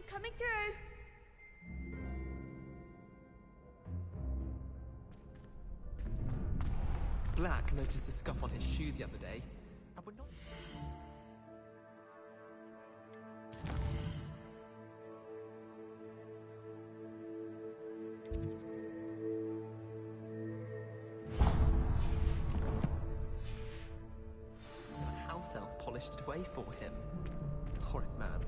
coming through. Black noticed the scuff on his shoe the other day. I would not... The house elf polished it away for him. Horrid man.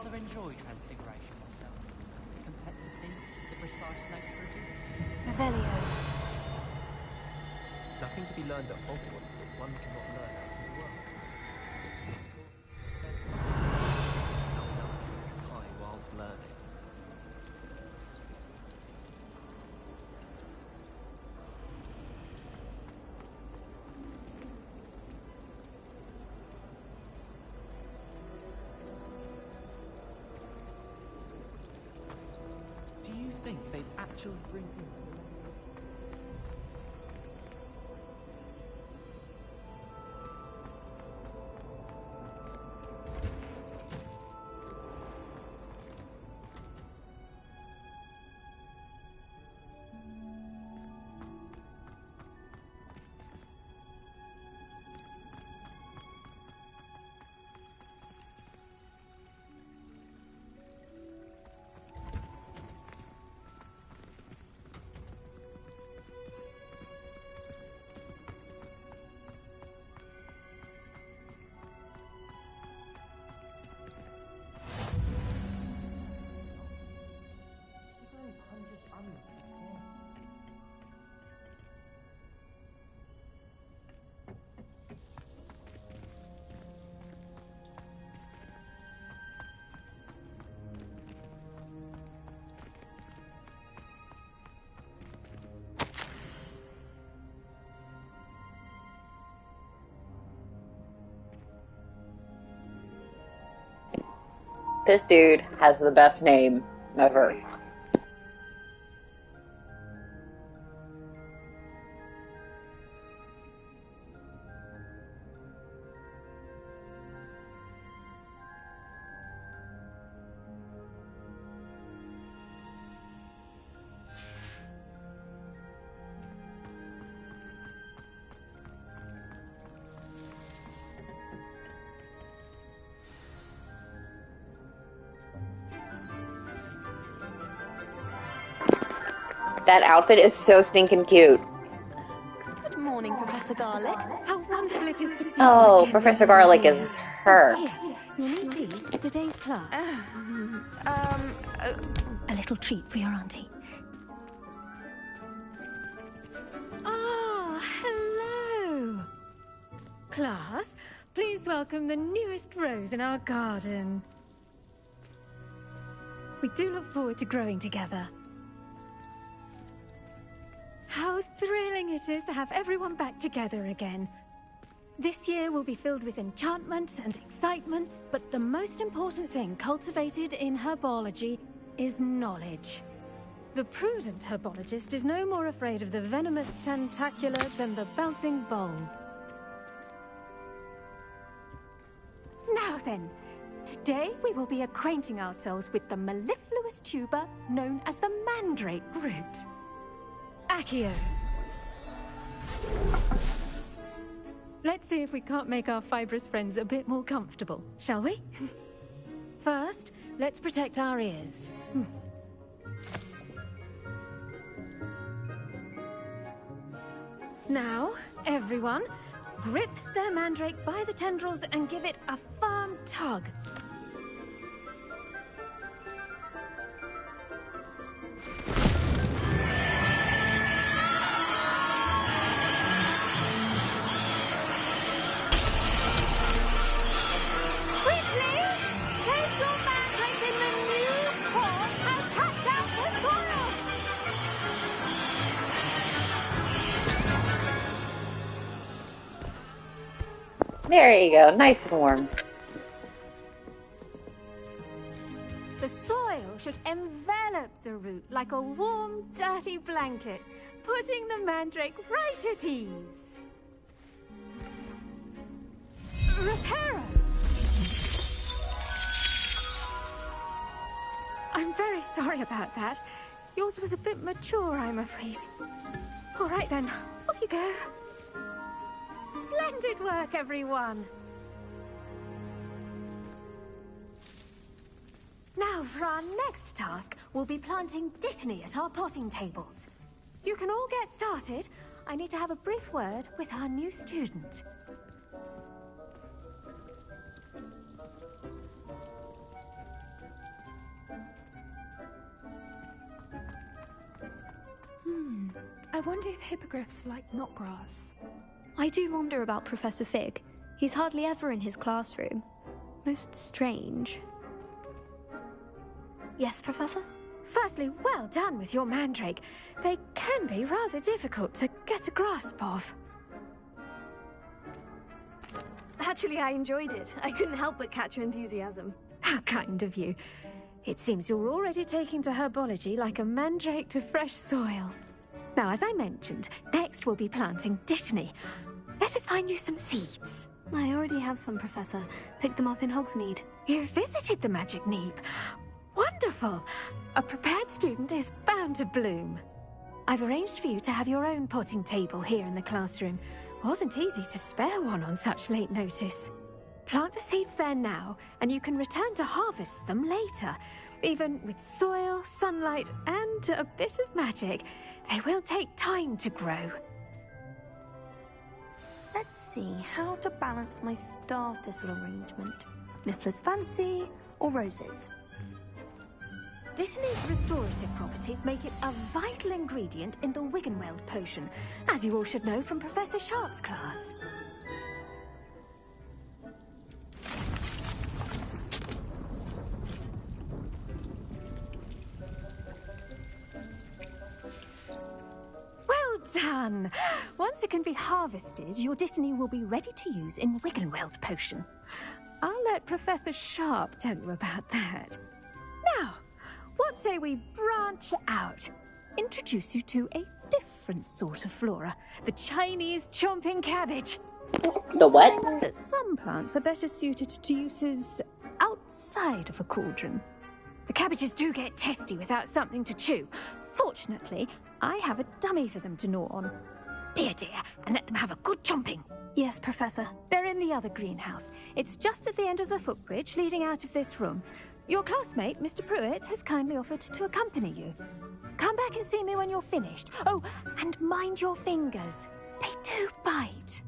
rather enjoy Transfiguration myself. The complexity, the precise nature of it. Revelio. Nothing to be learned at Hogwarts that one cannot learn out in the world. There's something else in this pie whilst learning. Do you think they'd actually bring in... This dude has the best name ever. That outfit is so stinking cute. Good morning, Professor Garlic. How wonderful it is to see you Oh, again, Professor my Garlic dear. is her. Here, you'll need these for today's class. A little treat for your auntie. Ah, hello. Class, please welcome the newest rose in our garden. We do look forward to growing together. How thrilling it is to have everyone back together again. This year will be filled with enchantment and excitement, but the most important thing cultivated in herbology is knowledge. The prudent herbologist is no more afraid of the venomous tentacular than the bouncing bulb. Now then, today we will be acquainting ourselves with the mellifluous tuber known as the mandrake root. Accio. Let's see if we can't make our fibrous friends a bit more comfortable, shall we? First, let's protect our ears. Now, everyone, grip their mandrake by the tendrils and give it a firm tug. There you go, nice and warm. The soil should envelop the root like a warm, dirty blanket, putting the mandrake right at ease. Reparo! I'm very sorry about that. Yours was a bit mature, I'm afraid. All right then, off you go. Splendid work, everyone! Now, for our next task, we'll be planting dittany at our potting tables. You can all get started. I need to have a brief word with our new student. I wonder if hippogriffs like knotgrass. I do wonder about Professor Fig. He's hardly ever in his classroom. Most strange. Yes, Professor? Firstly, well done with your mandrake. They can be rather difficult to get a grasp of. Actually, I enjoyed it. I couldn't help but catch your enthusiasm. How kind of you. It seems you're already taking to herbology like a mandrake to fresh soil. Now, as I mentioned, next we'll be planting dittany. Let us find you some seeds. I already have some, Professor. Picked them up in Hogsmeade. You visited the Magic Neep. Wonderful! A prepared student is bound to bloom. I've arranged for you to have your own potting table here in the classroom. Wasn't easy to spare one on such late notice. Plant the seeds there now, and you can return to harvest them later. Even with soil, sunlight, and a bit of magic, they will take time to grow. Let's see how to balance my star thistle arrangement. Niffler's fancy or roses? Dittany's restorative properties make it a vital ingredient in the Wiggenweld potion, as you all should know from Professor Sharp's class. Well done! Once it can be harvested, your dittany will be ready to use in Wiggenweld potion. I'll let Professor Sharp tell you about that. Now, what say we branch out? Introduce you to a different sort of flora. The Chinese chomping cabbage. The what? Find that some plants are better suited to uses outside of a cauldron. The cabbages do get testy without something to chew. Fortunately, I have a dummy for them to gnaw on. Be a dear and let them have a good chomping. Yes, Professor. They're in the other greenhouse. It's just at the end of the footbridge leading out of this room. Your classmate, Mr. Pruitt, has kindly offered to accompany you. Come back and see me when you're finished. Oh, and mind your fingers. They do bite.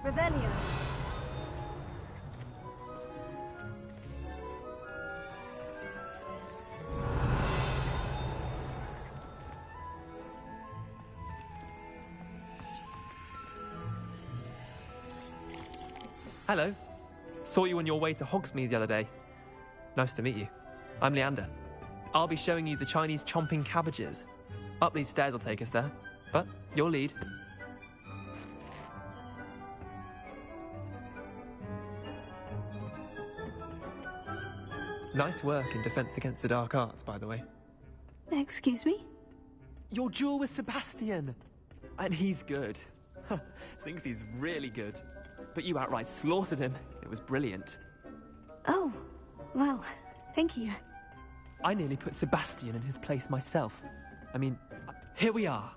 Revelio. Hello. Saw you on your way to Hogsmeade the other day. Nice to meet you. I'm Leander. I'll be showing you the Chinese chomping cabbages. Up these stairs will take us there, but your lead. Nice work in Defense Against the Dark Arts, by the way. Excuse me? Your duel with Sebastian! And he's good. Thinks he's really good. But you outright slaughtered him. It was brilliant. Oh, well, thank you. I nearly put Sebastian in his place myself. I mean, here we are.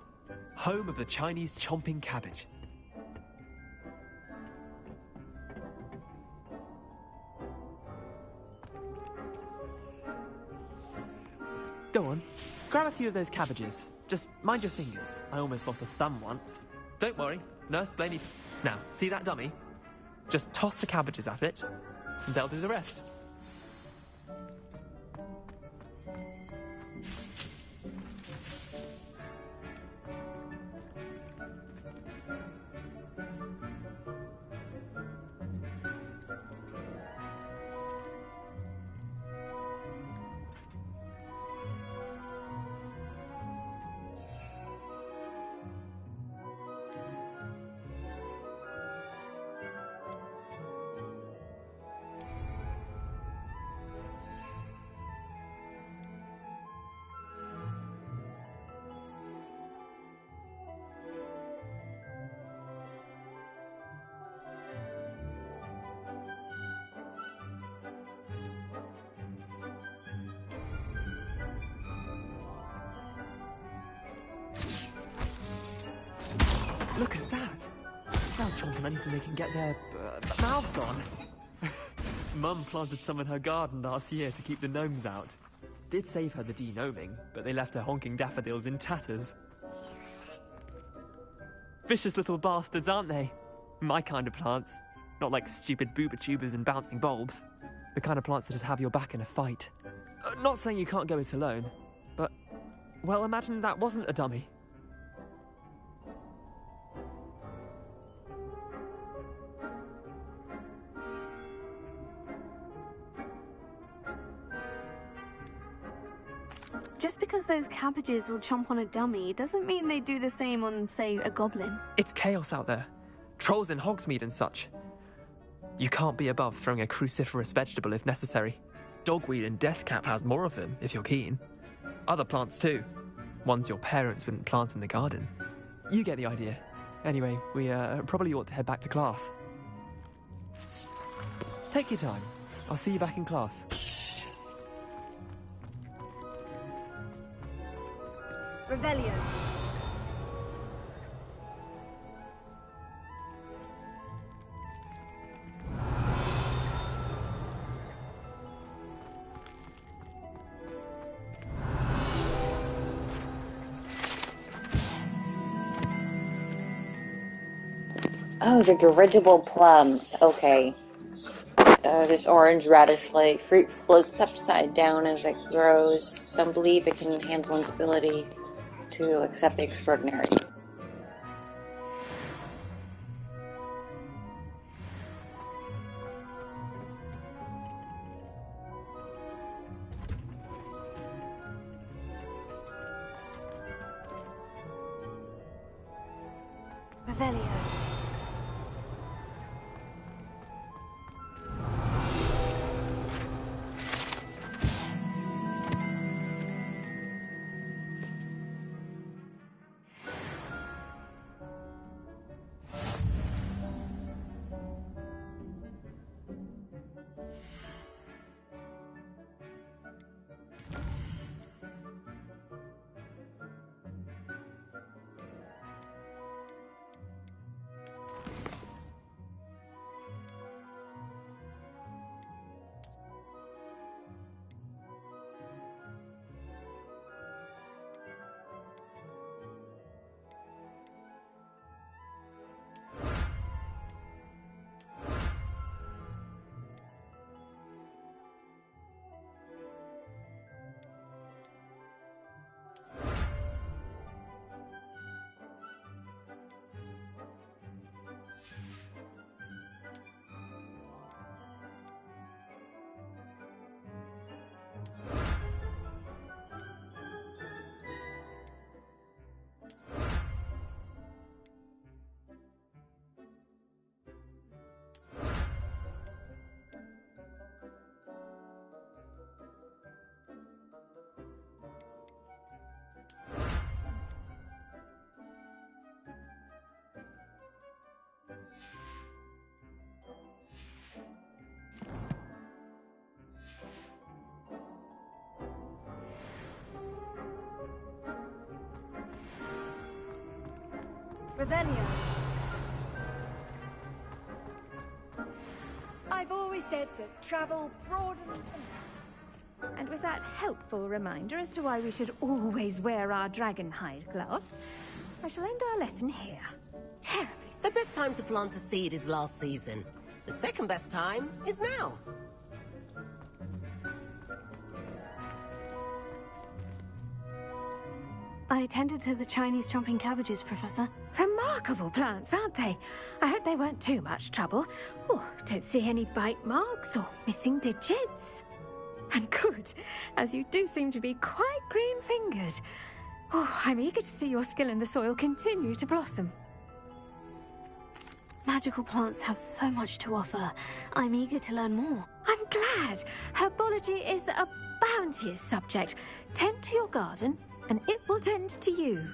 Home of the Chinese chomping cabbage. Go on, grab a few of those cabbages. Just mind your fingers. I almost lost a thumb once. Don't worry, Nurse Blaney. Now, see that dummy? Just toss the cabbages at it, and they'll do the rest. Look at that! They'll chomp on anything they can get their mouths on. Mum planted some in her garden last year to keep the gnomes out. Did save her the de-gnoming, but they left her honking daffodils in tatters. Vicious little bastards, aren't they? My kind of plants. Not like stupid booba tubers and bouncing bulbs. The kind of plants that just have your back in a fight. Not saying you can't go it alone, but... well, imagine that wasn't a dummy. Just because those cabbages will chomp on a dummy doesn't mean they do the same on, say, a goblin. It's chaos out there. Trolls in Hogsmeade and such. You can't be above throwing a cruciferous vegetable if necessary. Dogweed and deathcap has more of them, if you're keen. Other plants too. Ones your parents wouldn't plant in the garden. You get the idea. Anyway, we probably ought to head back to class. Take your time. I'll see you back in class. Revelio. Oh, the dirigible plums. Okay. This orange radish-like fruit floats upside down as it grows. Some believe it can enhance one's ability to accept the extraordinary. Revelio. Revelio. I've always said that travel broadens. And with that helpful reminder as to why we should always wear our dragon hide gloves, I shall end our lesson here. Terribly. The best time to plant a seed is last season. The second best time is now. I attended to the Chinese chomping cabbages, Professor. Remarkable plants, aren't they? I hope they weren't too much trouble. Oh, don't see any bite marks or missing digits. And good, as you do seem to be quite green-fingered. Oh, I'm eager to see your skill in the soil continue to blossom. Magical plants have so much to offer. I'm eager to learn more. I'm glad. Herbology is a bounteous subject. Tend to your garden, and it will tend to you.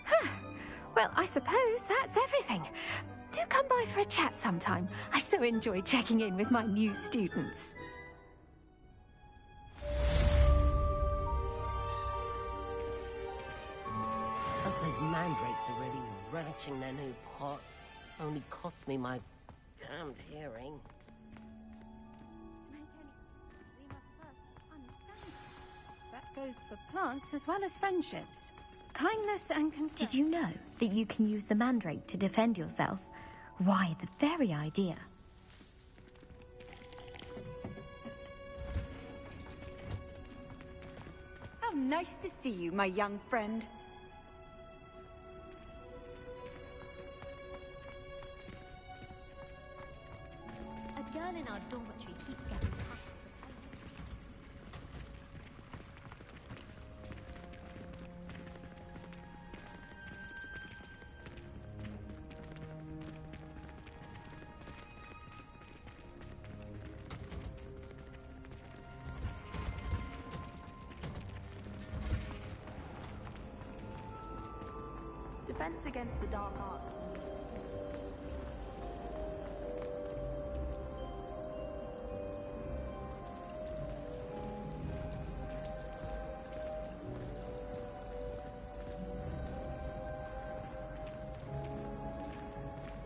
Huh. Well, I suppose that's everything. Do come by for a chat sometime. I so enjoy checking in with my new students. Hope those mandrakes are really relishing their new pots. Only cost me my damned hearing. That goes for plants as well as friendships. Kindness and concern. Did you know that you can use the mandrake to defend yourself? Why, the very idea. How nice to see you, my young friend. A girl in our dormitory keeps getting attacked. Defense against the dark arts.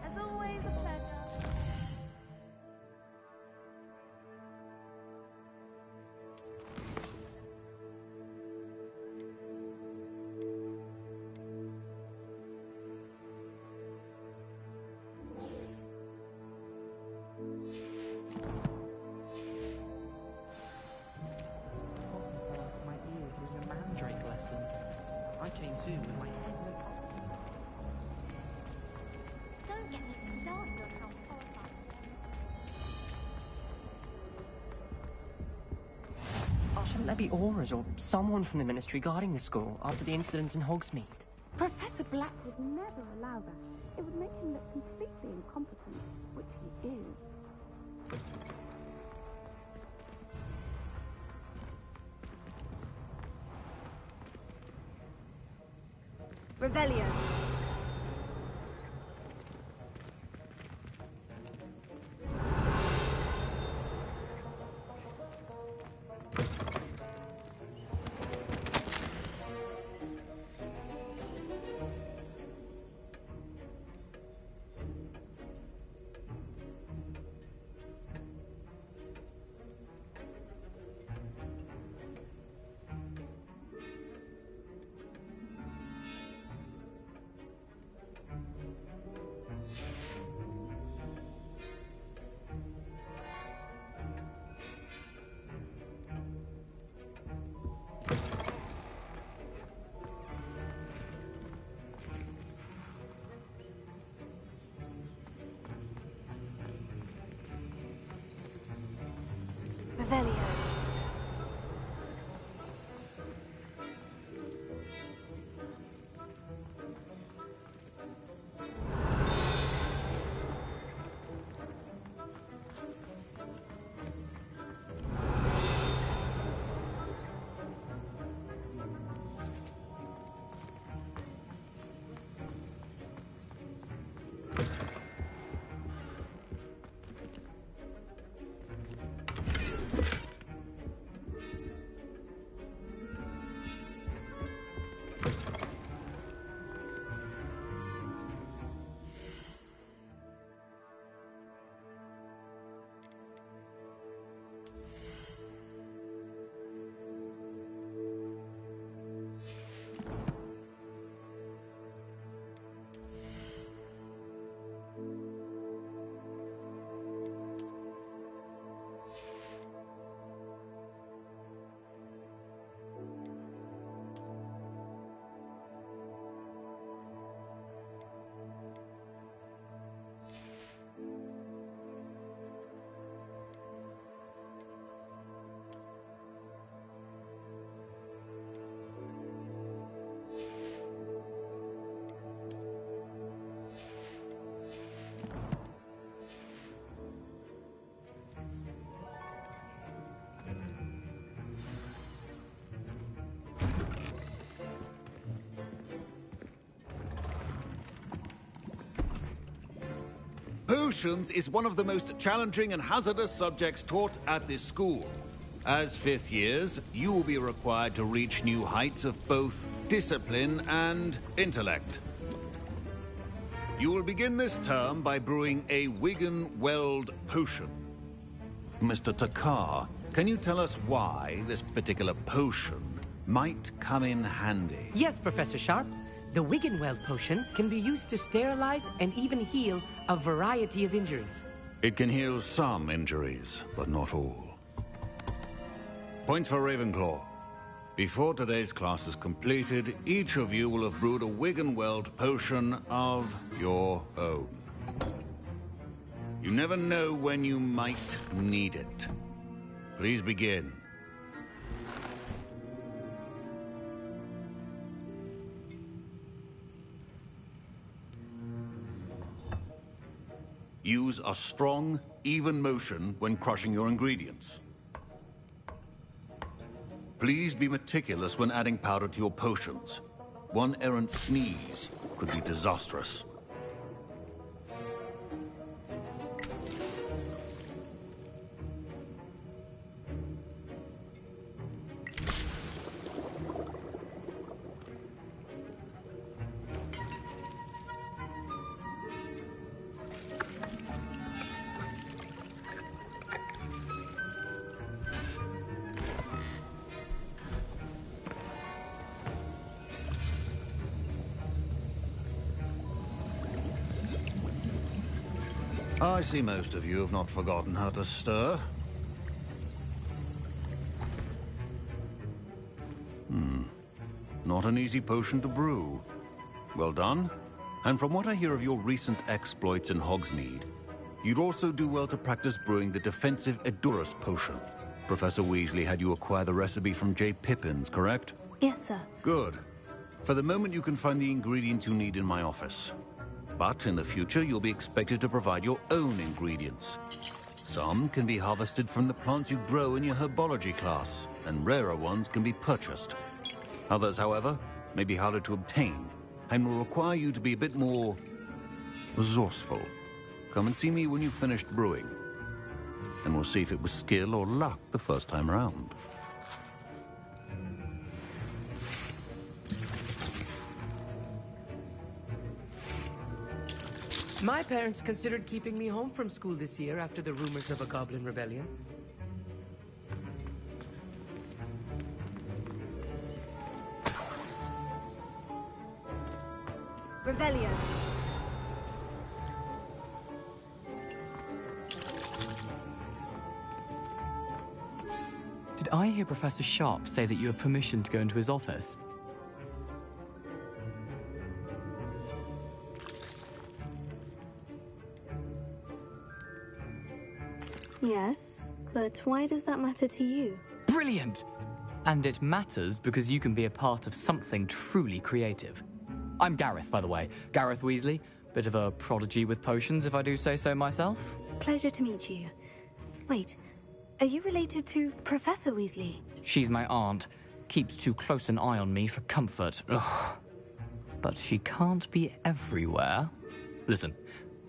As always, a pleasure. My ears during a mandrake lesson. I came too with my head in a Don't get me started on how horrifying. Shouldn't there be auras or someone from the Ministry guarding the school after the incident in Hogsmeade? Professor Black would never allow that. It would make him look completely incompetent, which he is. Revelio. Revelio. Potions is one of the most challenging and hazardous subjects taught at this school. As fifth years, you will be required to reach new heights of both discipline and intellect. You will begin this term by brewing a Wigan-Weld potion. Mr. Takar, can you tell us why this particular potion might come in handy? Yes, Professor Sharp. The Wigan-Weld potion can be used to sterilize and even heal a variety of injuries. It can heal some injuries, but not all. Points for Ravenclaw. Before today's class is completed, each of you will have brewed a Wigan-Weld potion of your own. You never know when you might need it. Please begin. Use a strong, even motion when crushing your ingredients. Please be meticulous when adding powder to your potions. One errant sneeze could be disastrous. I see most of you have not forgotten how to stir. Not an easy potion to brew. Well done. And from what I hear of your recent exploits in Hogsmeade, you'd also do well to practice brewing the defensive Edurus potion. Professor Weasley had you acquire the recipe from J. Pippins, correct? Yes, sir. Good. For the moment, you can find the ingredients you need in my office. But in the future, you'll be expected to provide your own ingredients. Some can be harvested from the plants you grow in your Herbology class, and rarer ones can be purchased. Others, however, may be harder to obtain, and will require you to be a bit more resourceful. Come and see me when you've finished brewing, and we'll see if it was skill or luck the first time around. My parents considered keeping me home from school this year after the rumors of a goblin rebellion. Revelio. Did I hear Professor Sharp say that you have permission to go into his office? Yes, but why does that matter to you? Brilliant! And it matters because you can be a part of something truly creative. I'm Gareth, by the way. Gareth Weasley. Bit of a prodigy with potions, if I do say so myself. Pleasure to meet you. Wait, are you related to Professor Weasley? She's my aunt. Keeps too close an eye on me for comfort. Ugh. But she can't be everywhere. Listen,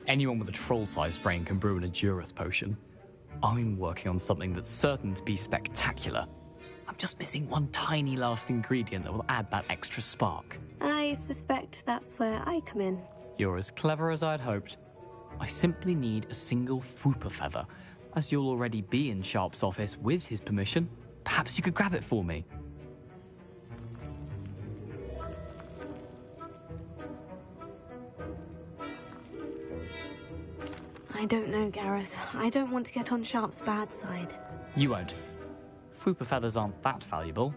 anyone with a troll-sized brain can brew an Edurus potion. I'm working on something that's certain to be spectacular. I'm just missing one tiny last ingredient that will add that extra spark. I suspect that's where I come in. You're as clever as I'd hoped. I simply need a single Fwooper feather. As you'll already be in Sharp's office with his permission, perhaps you could grab it for me. I don't know, Gareth. I don't want to get on Sharp's bad side. You won't. Fwooper feathers aren't that valuable.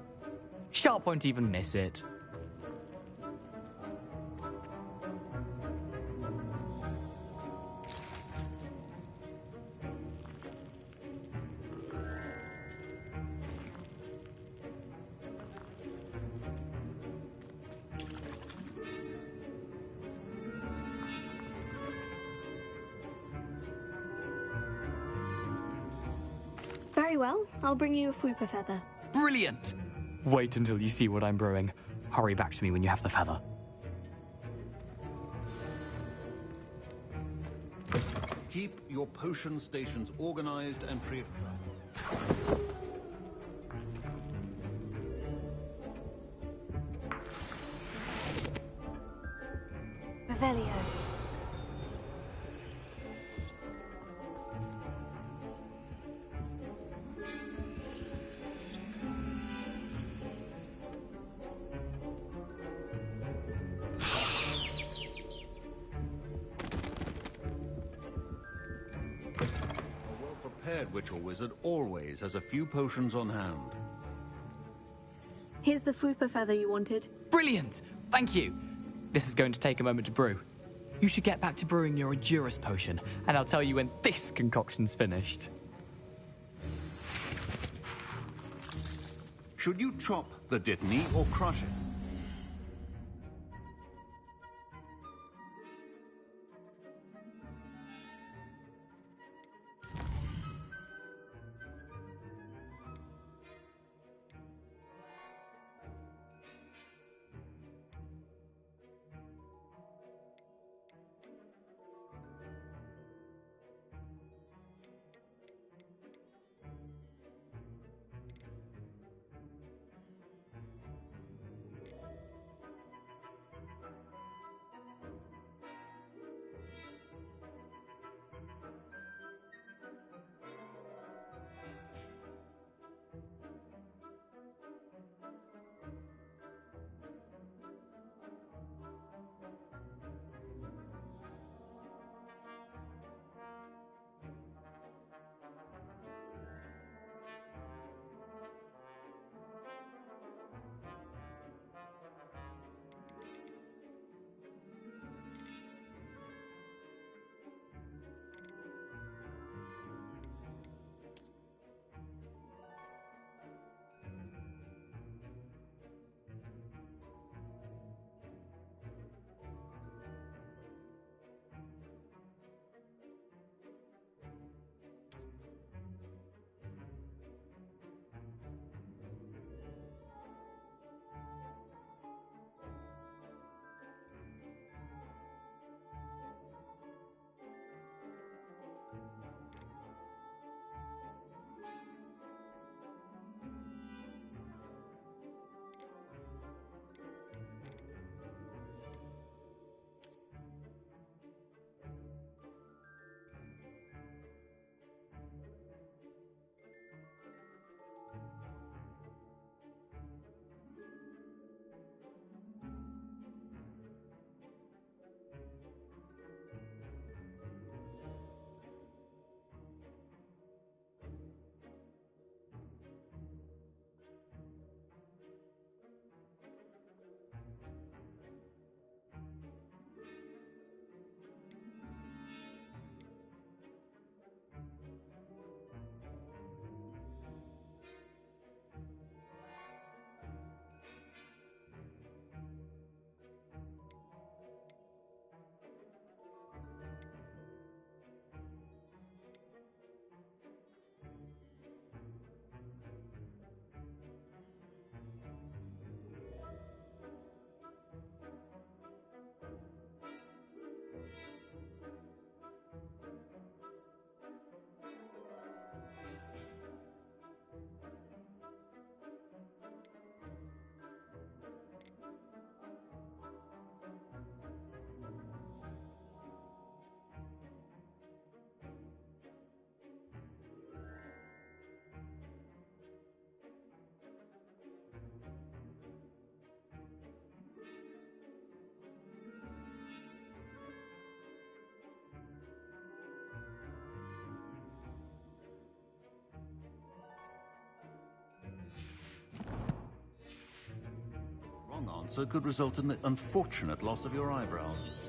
Sharp won't even miss it. Very well, I'll bring you a Fwooper feather. Brilliant! Wait until you see what I'm brewing. Hurry back to me when you have the feather. Keep your potion stations organized and free of... Revelio. Prepared witch or wizard always has a few potions on hand. Here's the Fwooper feather you wanted. Brilliant! Thank you! This is going to take a moment to brew. You should get back to brewing your Endurus potion, and I'll tell you when this concoction's finished. Should you chop the Dittany or crush it? Wrong answer could result in the unfortunate loss of your eyebrows.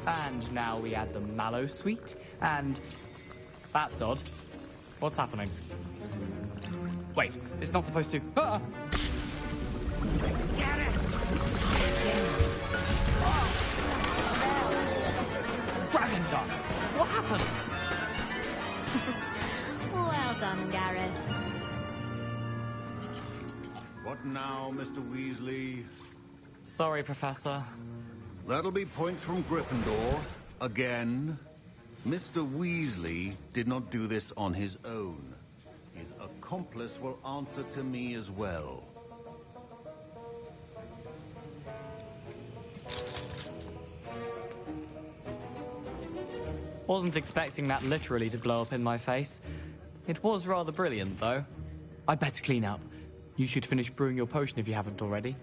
And now we add the mallow sweet, and that's odd. What's happening? Wait, it's not supposed to... Ah! Get it! Dragon Duck! What happened? Well done, Gareth. What now, Mr. Weasley? Sorry, Professor. That'll be points from Gryffindor. Again. Mr. Weasley did not do this on his own. His accomplice will answer to me as well. Wasn't expecting that literally to blow up in my face. It was rather brilliant, though. I'd better clean up. You should finish brewing your potion if you haven't already.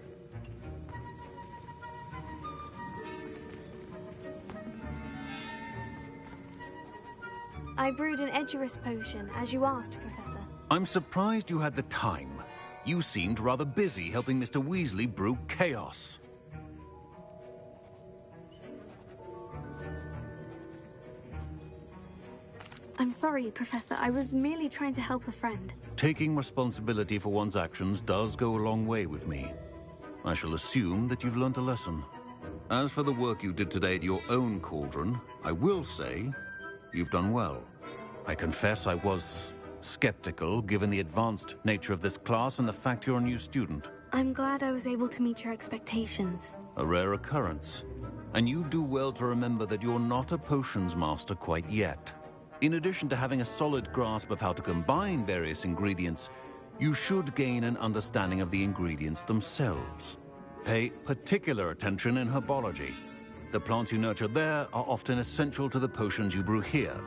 I brewed an Edurus potion, as you asked, Professor. I'm surprised you had the time. You seemed rather busy helping Mr. Weasley brew chaos. I'm sorry, Professor. I was merely trying to help a friend. Taking responsibility for one's actions does go a long way with me. I shall assume that you've learnt a lesson. As for the work you did today at your own cauldron, I will say you've done well. I confess I was skeptical, given the advanced nature of this class and the fact you're a new student. I'm glad I was able to meet your expectations. A rare occurrence. And you do well to remember that you're not a potions master quite yet. In addition to having a solid grasp of how to combine various ingredients, you should gain an understanding of the ingredients themselves. Pay particular attention in herbology. The plants you nurture there are often essential to the potions you brew here.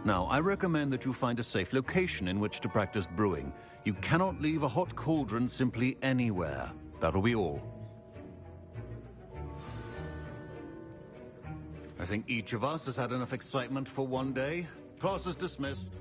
Now, I recommend that you find a safe location in which to practice brewing. You cannot leave a hot cauldron simply anywhere. That'll be all. I think each of us has had enough excitement for one day. Class is dismissed.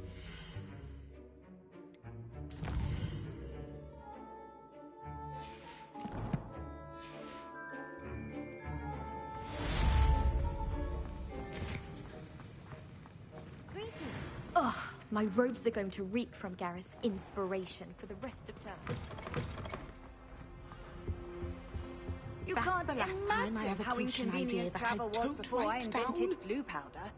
Ugh, my robes are going to reek from Gareth's inspiration for the rest of term. You That's can't the last time I imagine have a how potion idea inconvenient that I travel was don't before I write invented down. flu powder.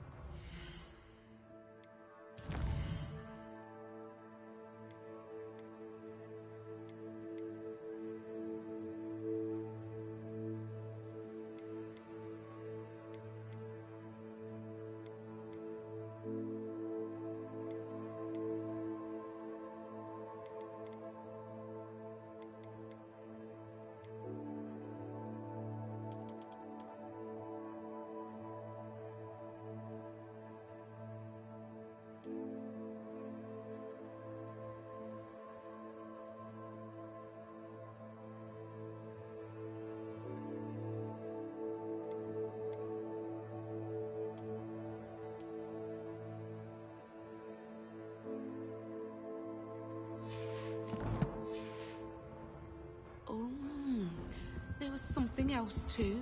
There was something else too.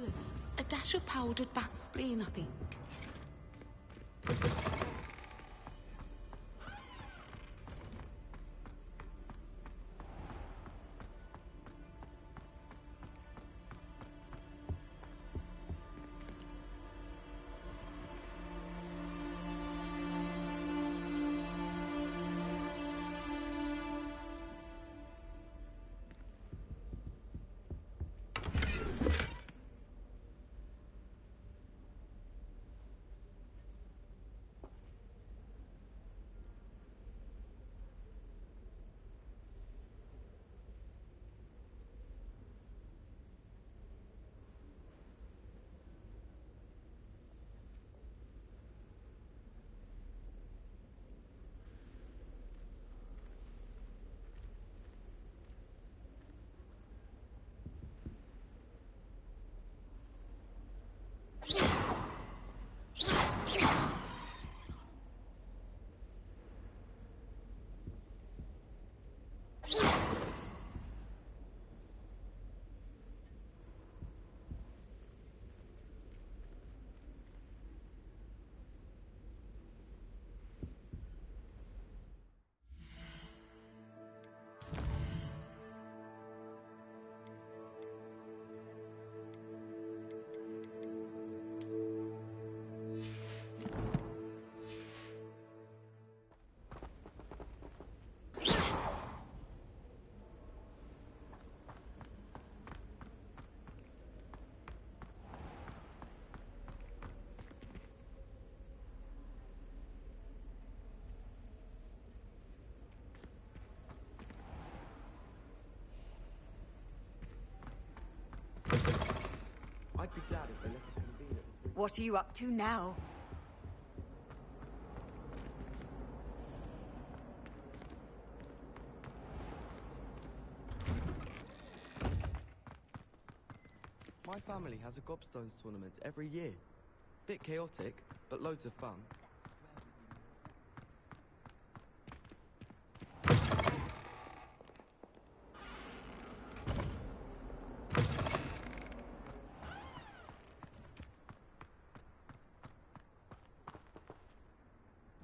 A dash of powdered bat spleen, I think. What are you up to now? My family has a gobstones tournament every year. Bit chaotic, but loads of fun.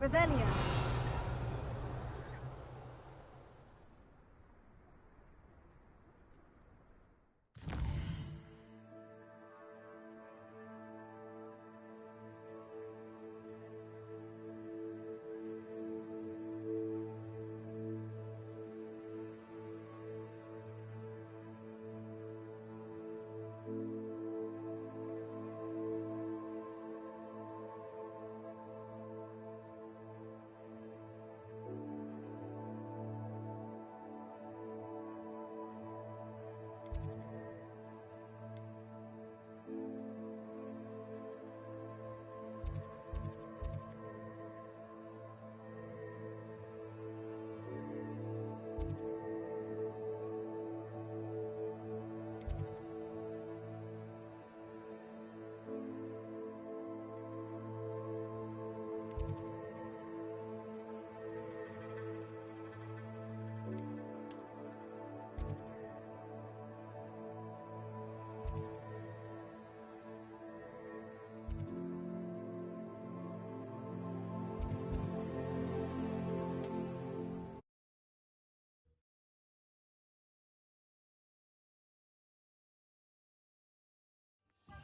Revelio.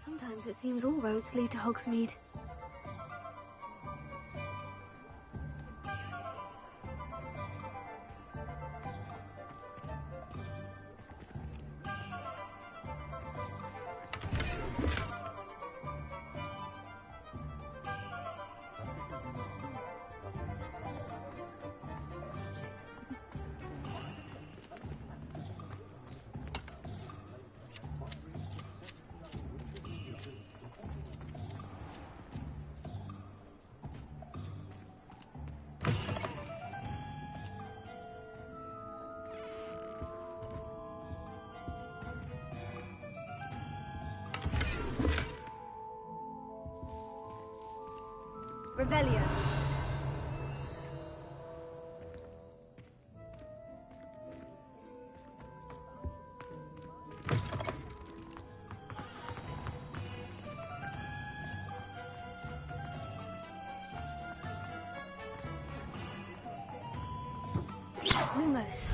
Sometimes it seems all roads lead to Hogsmeade. Revelio. Lumos.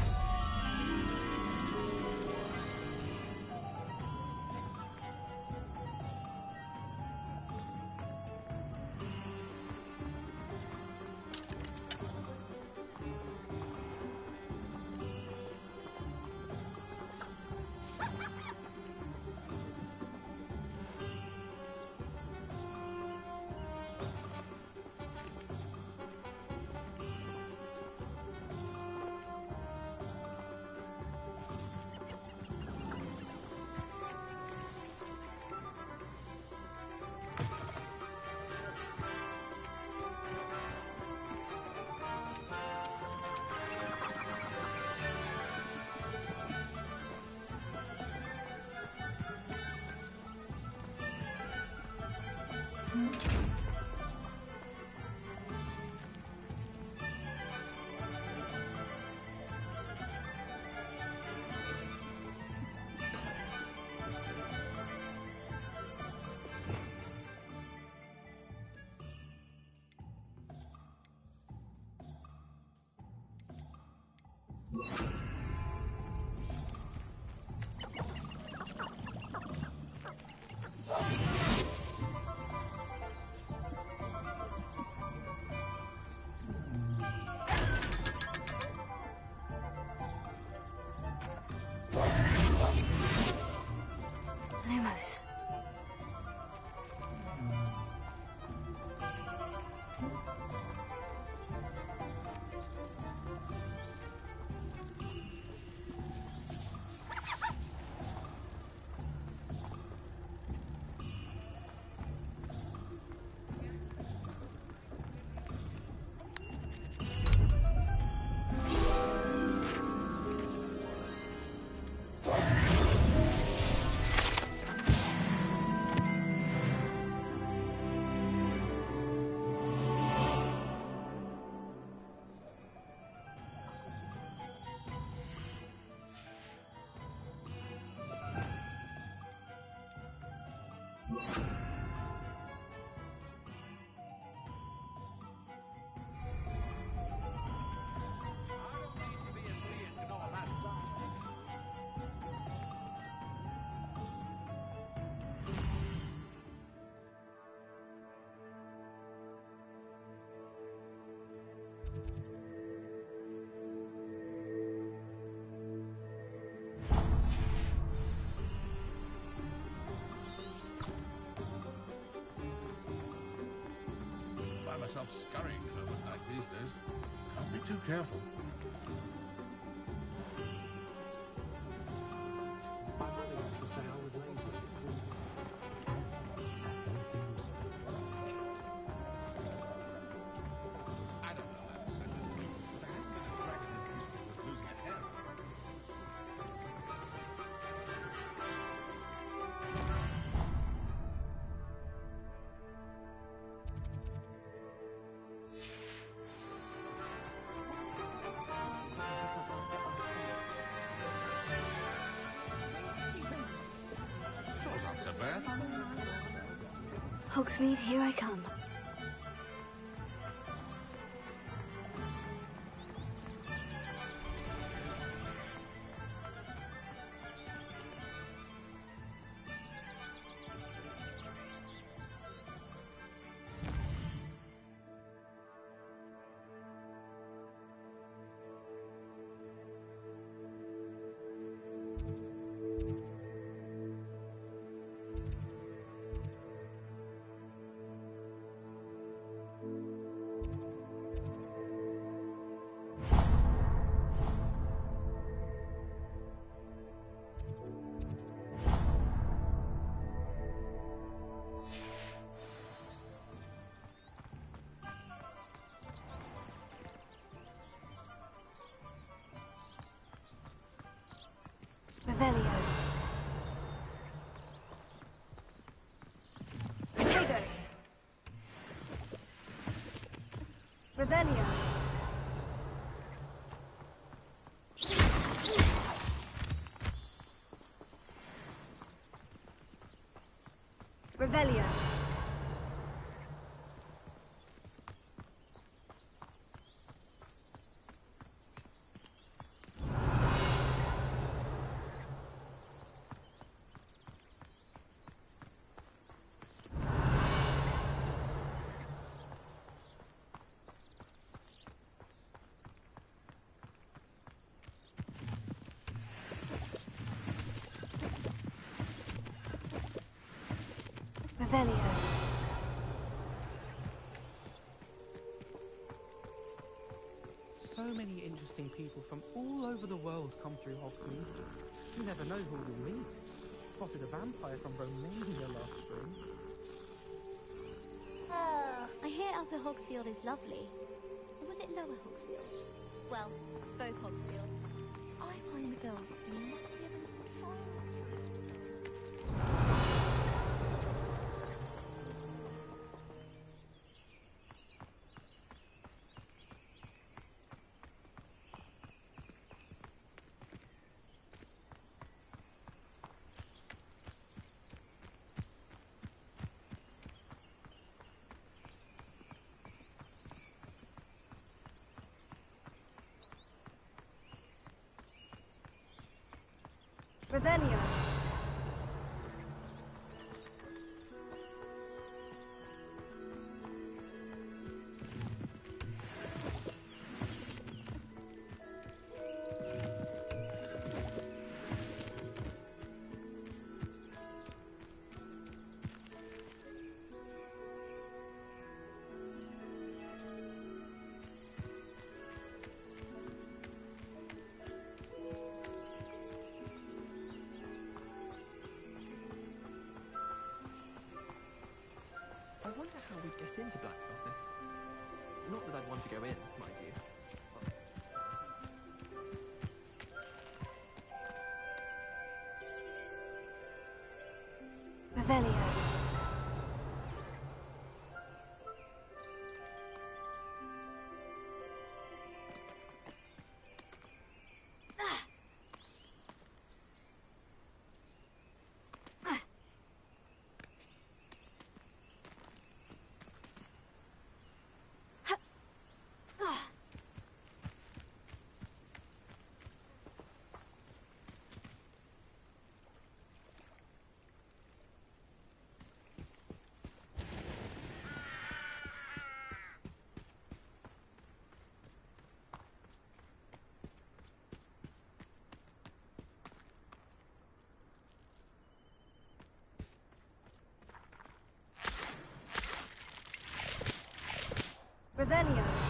Lumos. yourself scurrying home at night these days. Can't be too careful. I don't know how to send it, but I haven't been a dragon in history with losing a head. Those aren't so bad. Hogsmeade, here I come. Revelio. Protego. Revelio. Revelio. Revelio. So many interesting people from all over the world come through Hogsmeade. You never know who you'll meet. Spotted a vampire from Romania last spring. I hear Upper Hogsfield is lovely. Or was it Lower Hogsfield? Well, both Hogsfields. I find the girls luckier than the Revelio. I wonder how we'd get into Black's office. Not that I'd want to go in, mind you. Revelio. Revelio.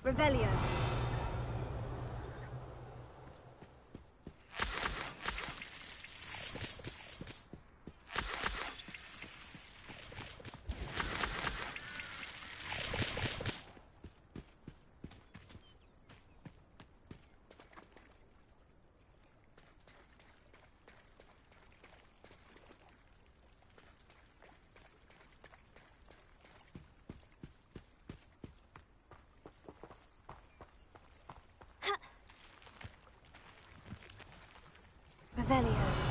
Revelio. Revelio.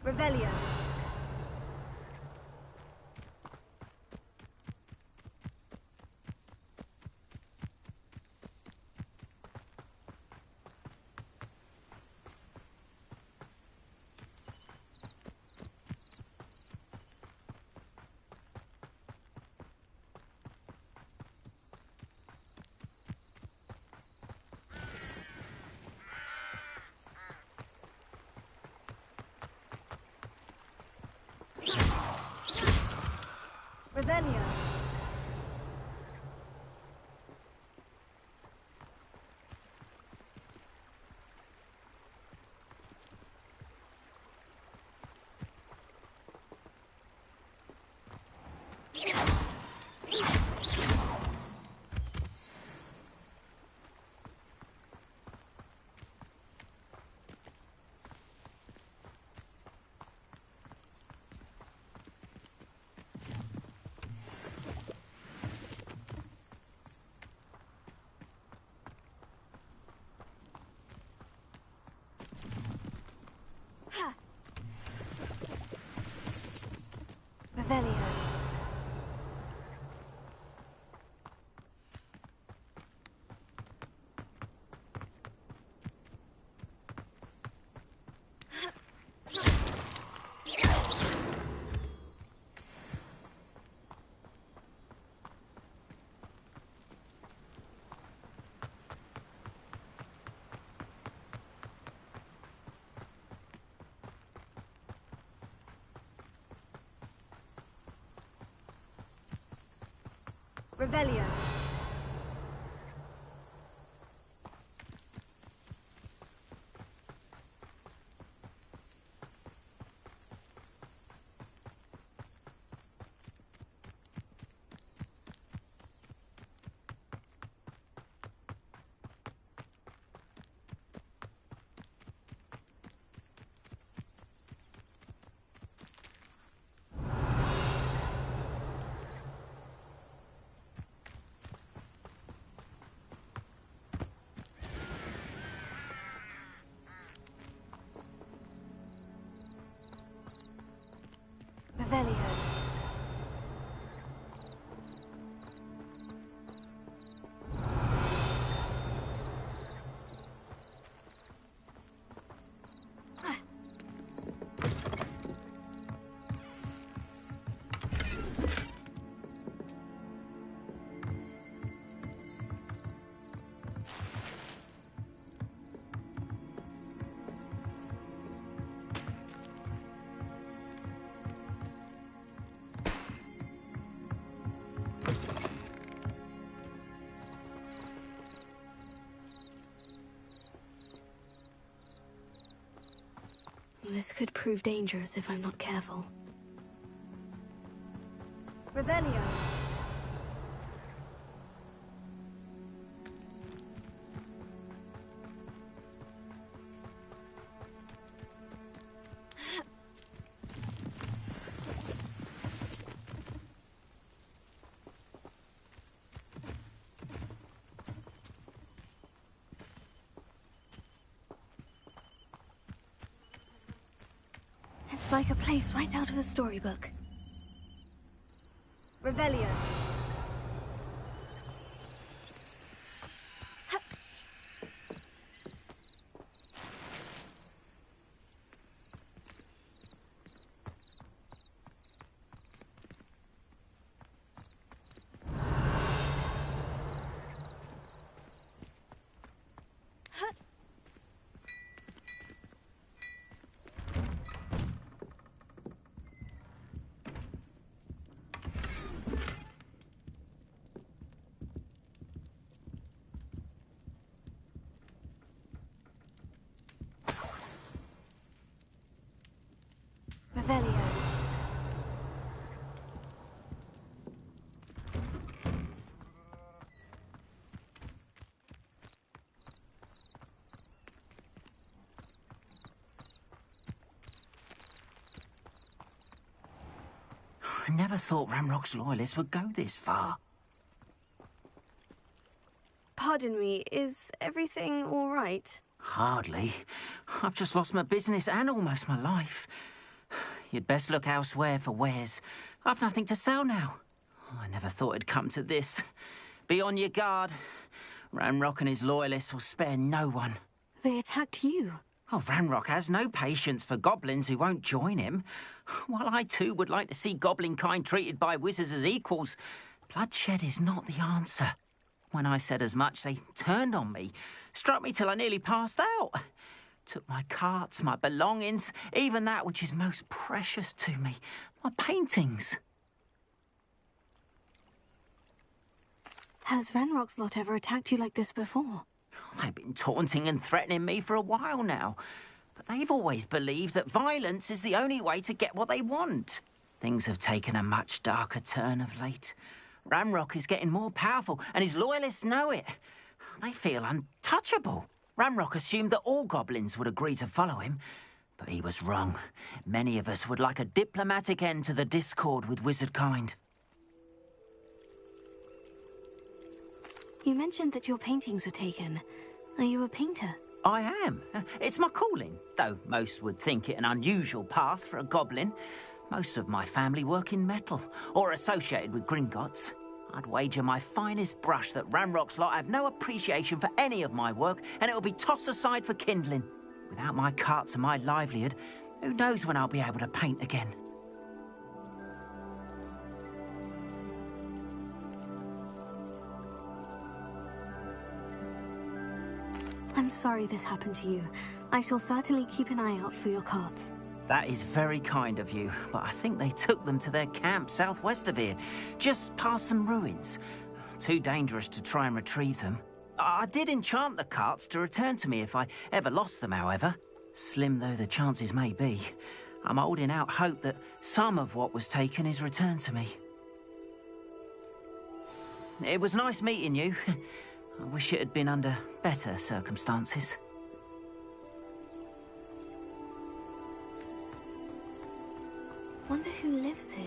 Revelio. Revelio. Revelio. Revelio. Revelio. This could prove dangerous if I'm not careful. Revelio. It's like a place right out of a storybook. Revelio. Revelio. I never thought Ramrock's loyalists would go this far. Pardon me, is everything all right? Hardly. I've just lost my business and almost my life. You'd best look elsewhere for wares. I've nothing to sell now. I never thought it'd come to this. Be on your guard. Ramrock and his loyalists will spare no one. They attacked you. Oh, Ramrock has no patience for goblins who won't join him. While I too would like to see goblin kind treated by wizards as equals, bloodshed is not the answer. When I said as much, they turned on me, struck me till I nearly passed out. Took my carts, my belongings, even that which is most precious to me, my paintings. Has Ranrock's lot ever attacked you like this before? They've been taunting and threatening me for a while now. But they've always believed that violence is the only way to get what they want. Things have taken a much darker turn of late. Ranrock is getting more powerful, and his loyalists know it. They feel untouchable. Ranrock assumed that all goblins would agree to follow him, but he was wrong. Many of us would like a diplomatic end to the discord with wizard kind. You mentioned that your paintings were taken. Are you a painter? I am. It's my calling, though most would think it an unusual path for a goblin. Most of my family work in metal, or associated with Gringotts. I'd wager my finest brush that Ranrock's lot have no appreciation for any of my work, and it'll be tossed aside for kindling. Without my carts and my livelihood, who knows when I'll be able to paint again? I'm sorry this happened to you. I shall certainly keep an eye out for your carts. That is very kind of you, but I think they took them to their camp southwest of here, just past some ruins. Too dangerous to try and retrieve them. I did enchant the carts to return to me if I ever lost them, however. Slim though the chances may be, I'm holding out hope that some of what was taken is returned to me. It was nice meeting you. I wish it had been under better circumstances. Wonder who lives here.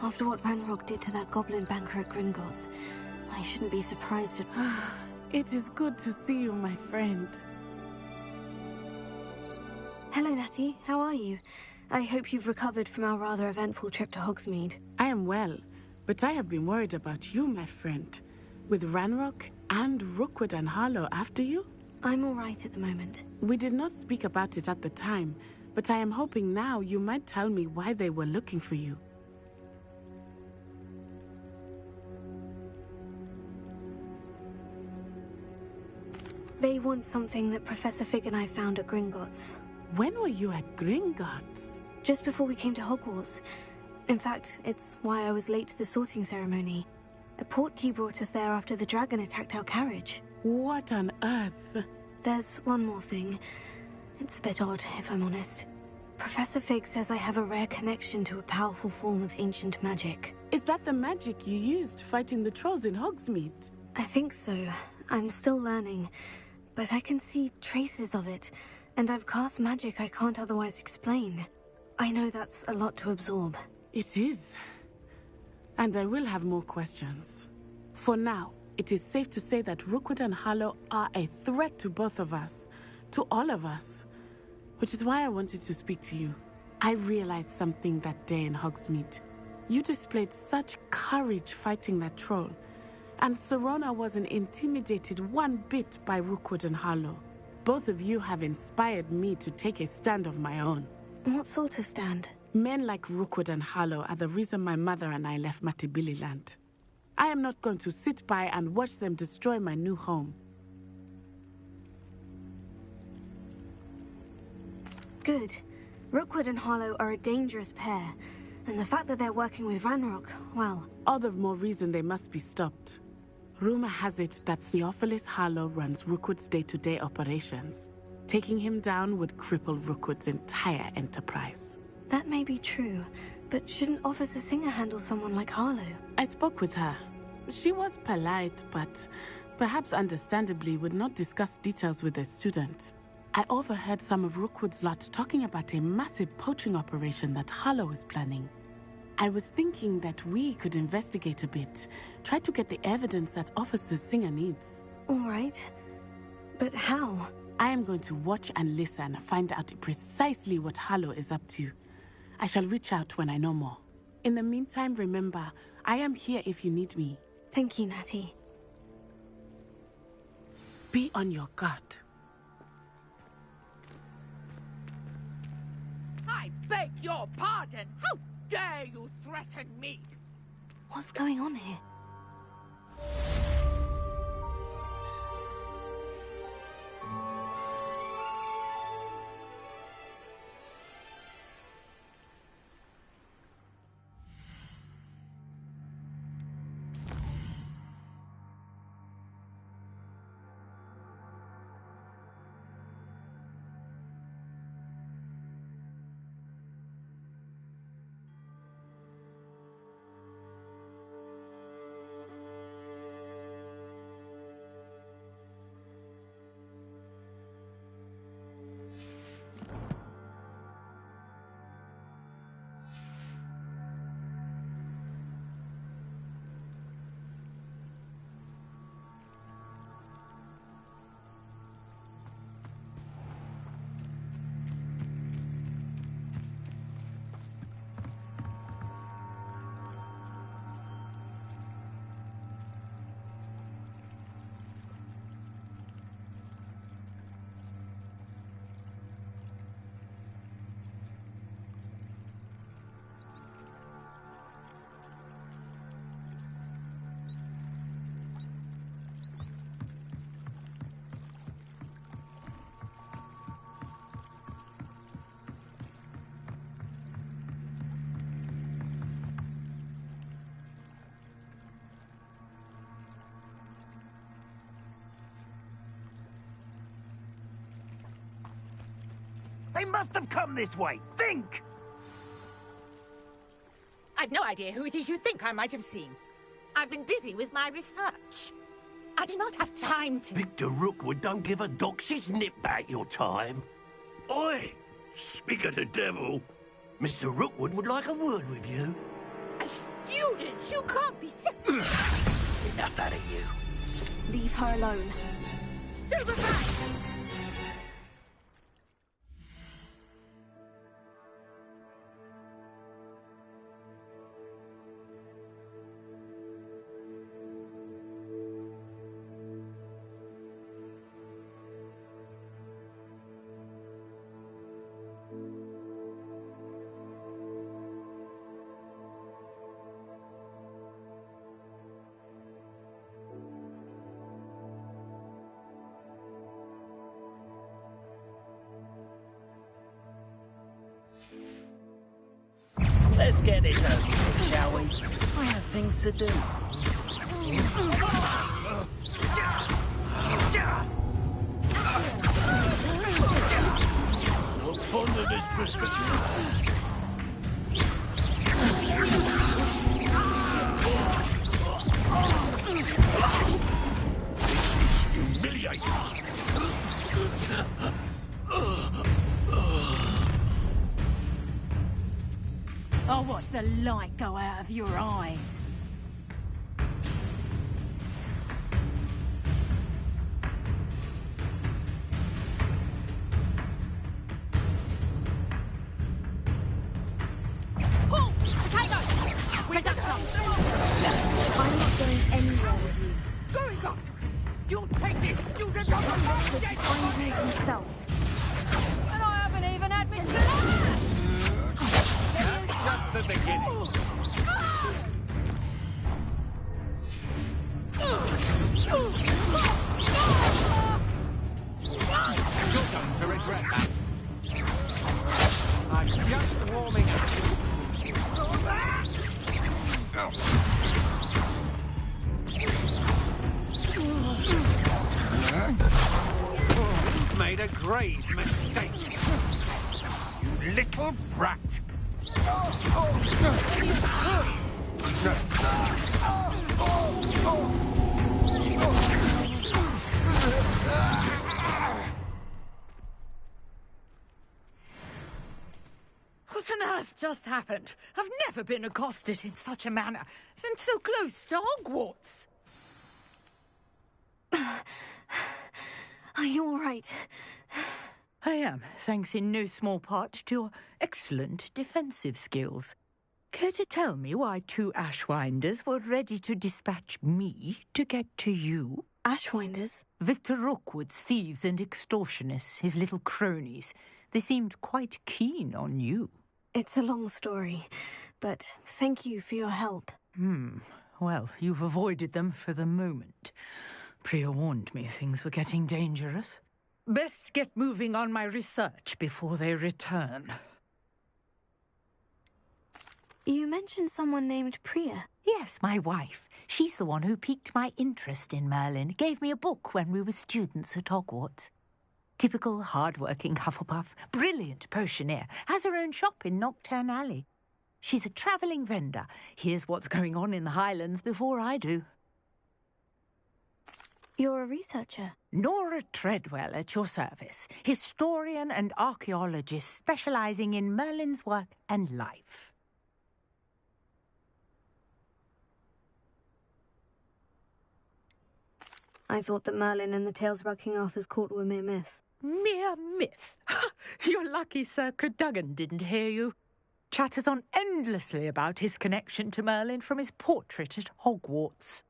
After what Ranrock did to that goblin banker at Gringotts, I shouldn't be surprised at... It is good to see you, my friend. Hello, Natty. How are you? I hope you've recovered from our rather eventful trip to Hogsmeade. I am well, but I have been worried about you, my friend. With Ranrock and Rookwood and Harlow after you? I'm all right at the moment. We did not speak about it at the time, but I am hoping now you might tell me why they were looking for you. They want something that Professor Fig and I found at Gringotts. When were you at Gringotts? Just before we came to Hogwarts. In fact, it's why I was late to the sorting ceremony. A portkey brought us there after the dragon attacked our carriage. What on earth? There's one more thing. It's a bit odd, if I'm honest. Professor Fig says I have a rare connection to a powerful form of ancient magic. Is that the magic you used fighting the trolls in Hogsmeade? I think so. I'm still learning, but I can see traces of it, and I've cast magic I can't otherwise explain. I know that's a lot to absorb. It is. And I will have more questions. For now, it is safe to say that Rookwood and Harlow are a threat to both of us, to all of us. Which is why I wanted to speak to you. I realized something that day in Hogsmeade. You displayed such courage fighting that troll, and Serona wasn't intimidated one bit by Rookwood and Harlow. Both of you have inspired me to take a stand of my own. What sort of stand? Men like Rookwood and Harlow are the reason my mother and I left Matibili Land. I am not going to sit by and watch them destroy my new home. Good. Rookwood and Harlow are a dangerous pair, and the fact that they're working with Ranrock, well... All the more reason they must be stopped. Rumor has it that Theophilus Harlow runs Rookwood's day-to-day operations. Taking him down would cripple Rookwood's entire enterprise. That may be true, but shouldn't Officer Singer handle someone like Harlow? I spoke with her. She was polite, but perhaps understandably would not discuss details with a student. I overheard some of Rookwood's lot talking about a massive poaching operation that Harlow is planning. I was thinking that we could investigate a bit, try to get the evidence that Officer Singer needs. All right. But how? I am going to watch and listen, find out precisely what Harlow is up to. I shall reach out when I know more. In the meantime, remember, I am here if you need me. Thank you, Natty. Be on your guard. I beg your pardon. How dare you threaten me? What's going on here? They must have come this way. Think! I've no idea who it is you think I might have seen. I've been busy with my research. I do not have time to... Victor Rookwood don't give a doxy's nip back your time. Oi! Speak of the devil. Mr. Rookwood would like a word with you. A student? You can't be... Enough out of you. Leave her alone. Stupefy! Let's get this over with, shall we? I have things to do. Not fond of this prescription. This is humiliating. I'll watch the light go out of your eyes. Oh, potatoes! Where's that from? I'm not going anywhere with you. Going up! You'll take this student on the Rookwood to find you himself. And I haven't even had me tonight! Just the beginning. You're going to regret that. I'm just warming up. Made a a grave mistake. You little brat. What on earth just happened? I've never been accosted in such a manner, and so close to Hogwarts. Are you all right? I am, thanks in no small part to your excellent defensive skills. Care to tell me why 2 Ashwinders were ready to dispatch me to get to you? Ashwinders? Victor Rookwood's thieves and extortionists, his little cronies. They seemed quite keen on you. It's a long story, but thank you for your help. Well, you've avoided them for the moment. Priya warned me things were getting dangerous. Best get moving on my research before they return. You mentioned someone named Priya. Yes, my wife. She's the one who piqued my interest in Merlin. Gave me a book when we were students at Hogwarts. Typical hard-working Hufflepuff, brilliant potioneer, has her own shop in Nocturne Alley. She's a travelling vendor. Hears what's going on in the Highlands before I do. You're a researcher? Nora Treadwell at your service. Historian and archaeologist specialising in Merlin's work and life. I thought that Merlin and the tales about King Arthur's court were mere myth. Mere myth? You're lucky Sir Cadogan didn't hear you. Chatters on endlessly about his connection to Merlin from his portrait at Hogwarts.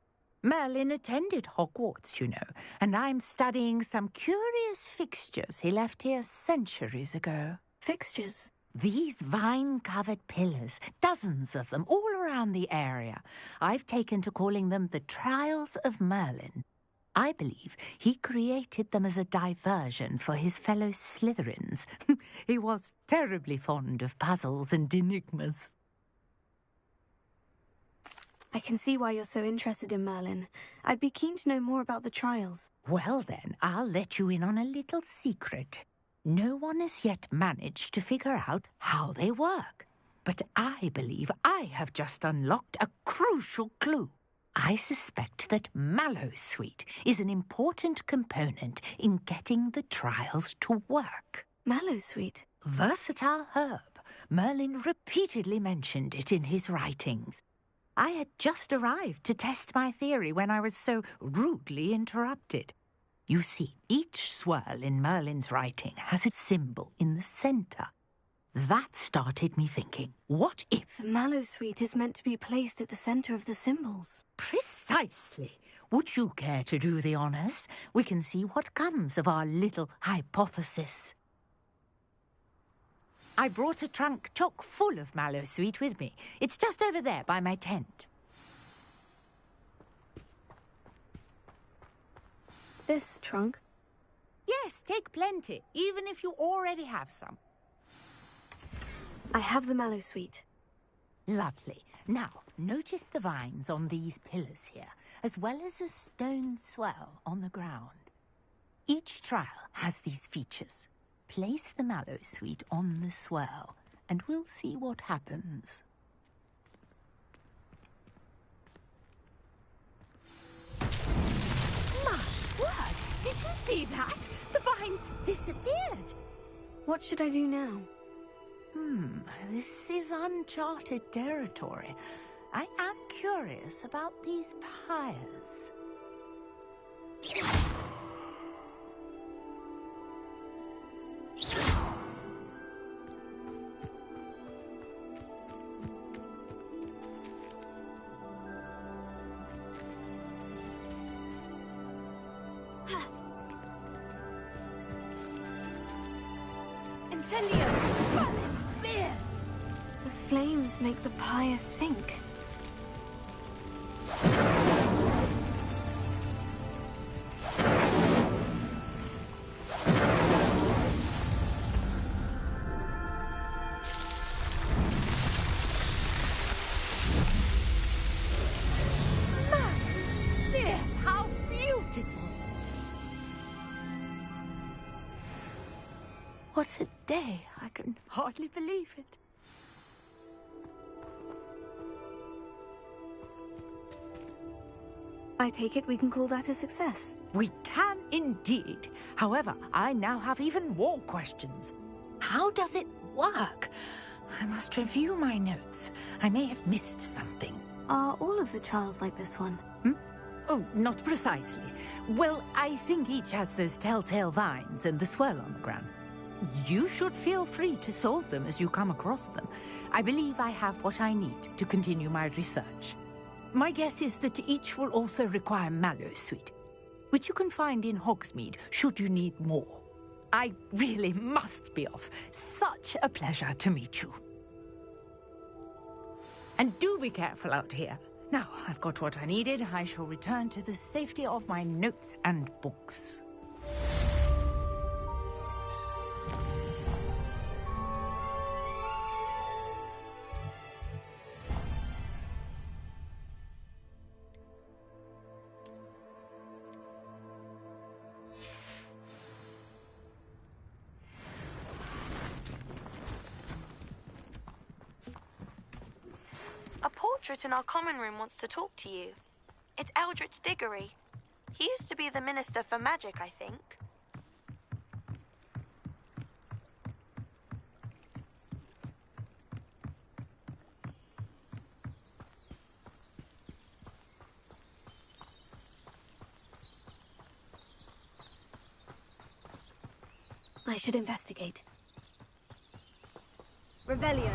Merlin attended Hogwarts, you know, and I'm studying some curious fixtures he left here centuries ago. Fixtures? These vine-covered pillars, dozens of them, all around the area. I've taken to calling them the Trials of Merlin. I believe he created them as a diversion for his fellow Slytherins. He was terribly fond of puzzles and enigmas. I can see why you're so interested in Merlin. I'd be keen to know more about the trials. Well then, I'll let you in on a little secret. No one has yet managed to figure out how they work. But I believe I have just unlocked a crucial clue. I suspect that Mallowsweet is an important component in getting the trials to work. Mallowsweet? Versatile herb. Merlin repeatedly mentioned it in his writings. I had just arrived to test my theory when I was so rudely interrupted. You see, each swirl in Merlin's writing has its symbol in the centre. That started me thinking, what if... The Mallowsweet is meant to be placed at the centre of the symbols. Precisely. Would you care to do the honours? We can see what comes of our little hypothesis. I brought a trunk chock full of Mallowsweet with me. It's just over there by my tent. This trunk? Yes, take plenty, even if you already have some. I have the Mallowsweet. Lovely. Now, notice the vines on these pillars here, as well as a stone swell on the ground. Each trial has these features. Place the Mallowsweet on the swell, and we'll see what happens. My word! Did you see that? The vines disappeared. What should I do now? This is uncharted territory. I am curious about these pyres. Incendio! The flames make the pyre sink. What a day. I can hardly believe it. I take it we can call that a success. We can indeed. However, I now have even more questions. How does it work? I must review my notes. I may have missed something. Are all of the trials like this one? Oh, not precisely. Well, I think each has those telltale vines and the swirl on the ground. You should feel free to solve them as you come across them. I believe I have what I need to continue my research. My guess is that each will also require mallowsweet, which you can find in Hogsmeade should you need more. I really must be off. Such a pleasure to meet you. And do be careful out here. Now, I've got what I needed. I shall return to the safety of my notes and books. A portrait in our common room wants to talk to you. It's Eldritch Diggory. He used to be the Minister for Magic, I think. I should investigate. Revelio.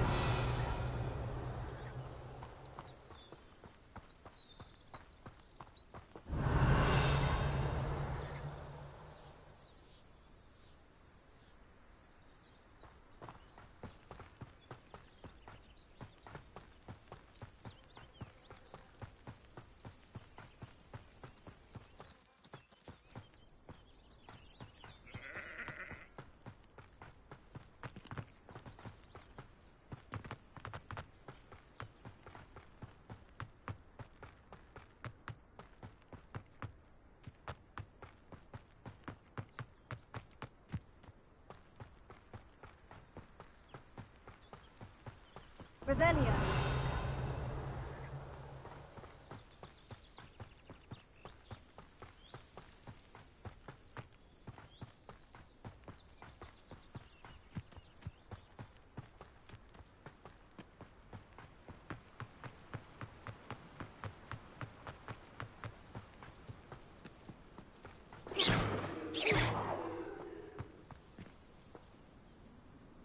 Revelio.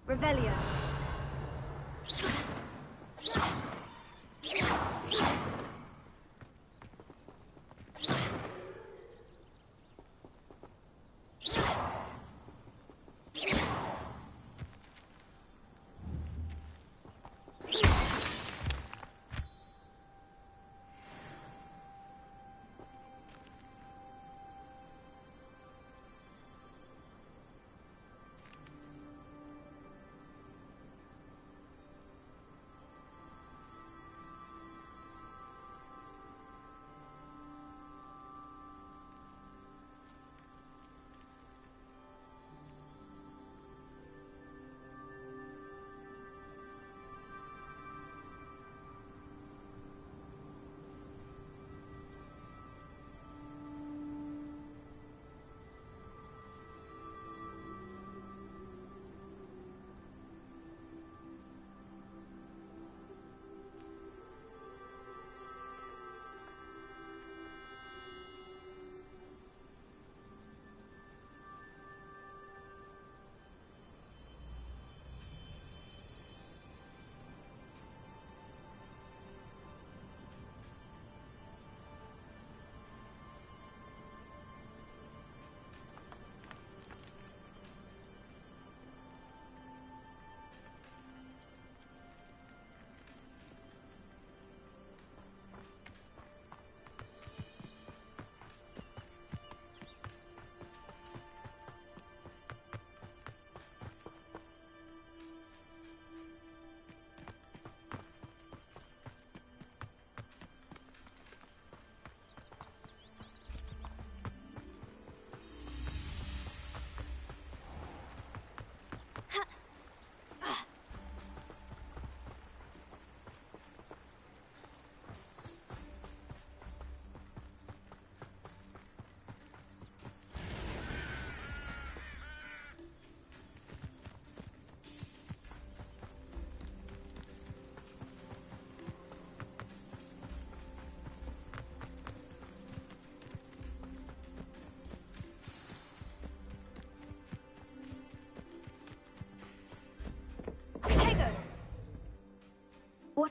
Revelio.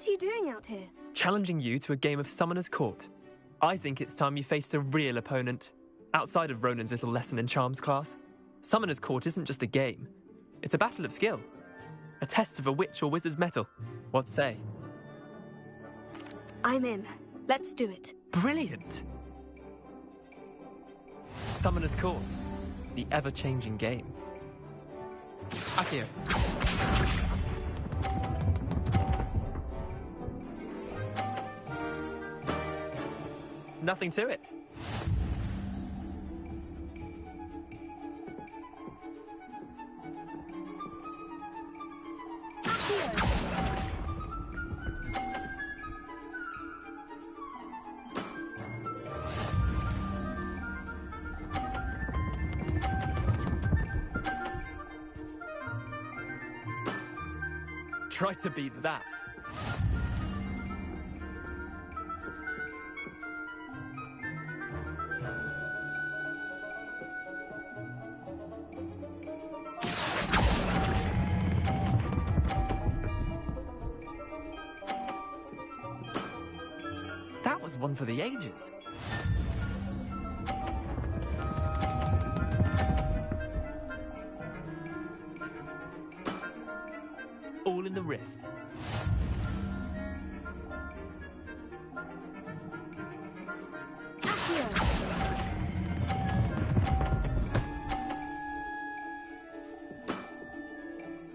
What are you doing out here? Challenging you to a game of Summoner's Court. I think it's time you faced a real opponent, outside of Ronan's little lesson in charms class. Summoner's Court isn't just a game. It's a battle of skill. A test of a witch or wizard's mettle. What say? I'm in. Let's do it. Brilliant! Summoner's Court. The ever-changing game. Akio. Nothing to it. Try to beat that. That was one for the ages. All in the wrist.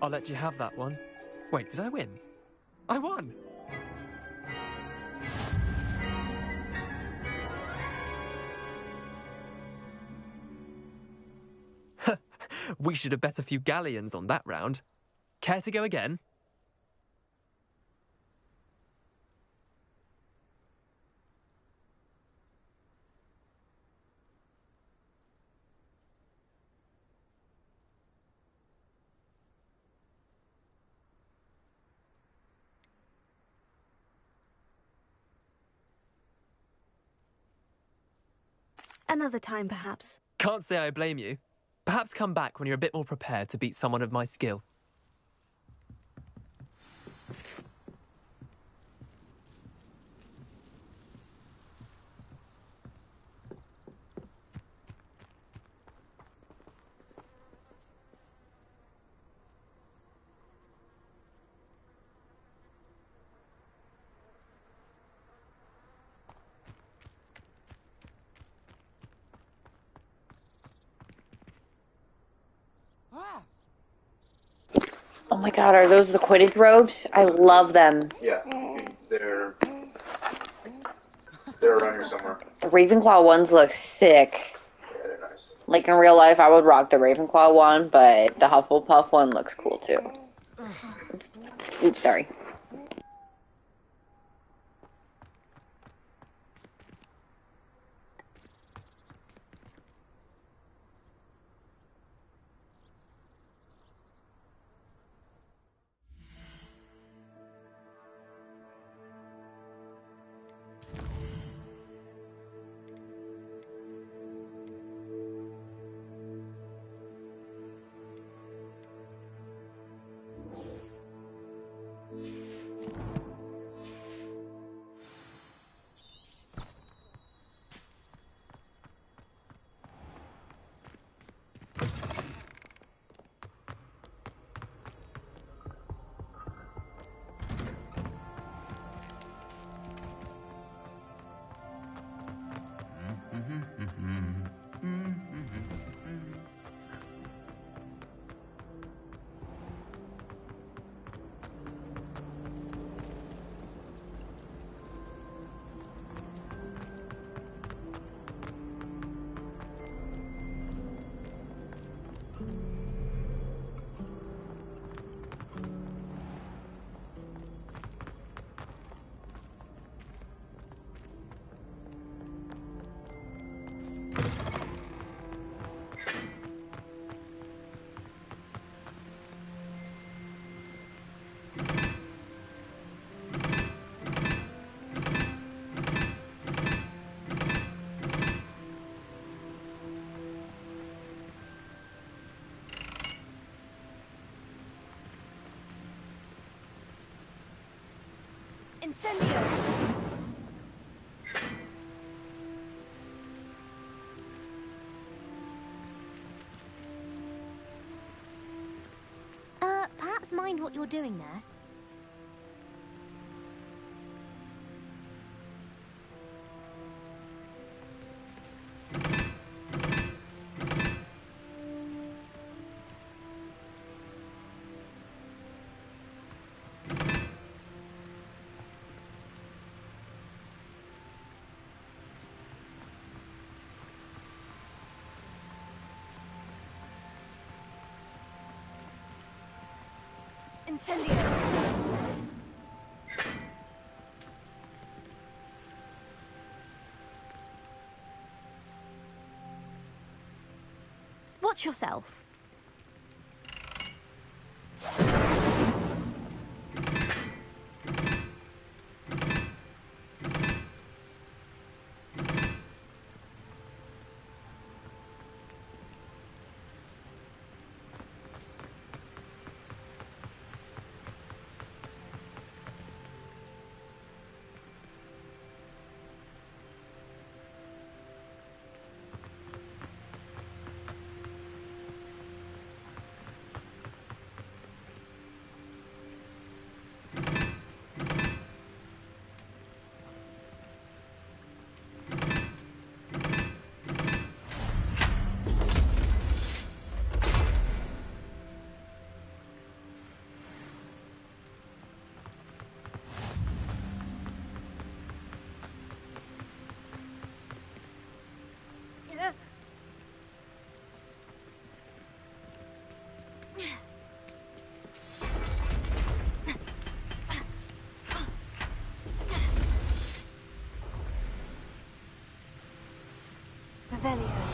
I'll let you have that one. Wait, did I win? I won! We should have bet a few galleons on that round. Care to go again? Another time, perhaps. Can't say I blame you. Perhaps come back when you're a bit more prepared to beat someone of my skill. Oh my god, are those the Quidditch robes? I love them. Yeah, they're around here somewhere. The Ravenclaw ones look sick. Yeah, they're nice. Like in real life, I would rock the Ravenclaw one, but the Hufflepuff one looks cool too. Oops, sorry. Incendio! Perhaps mind what you're doing there. Incendio! Watch yourself. Revelio.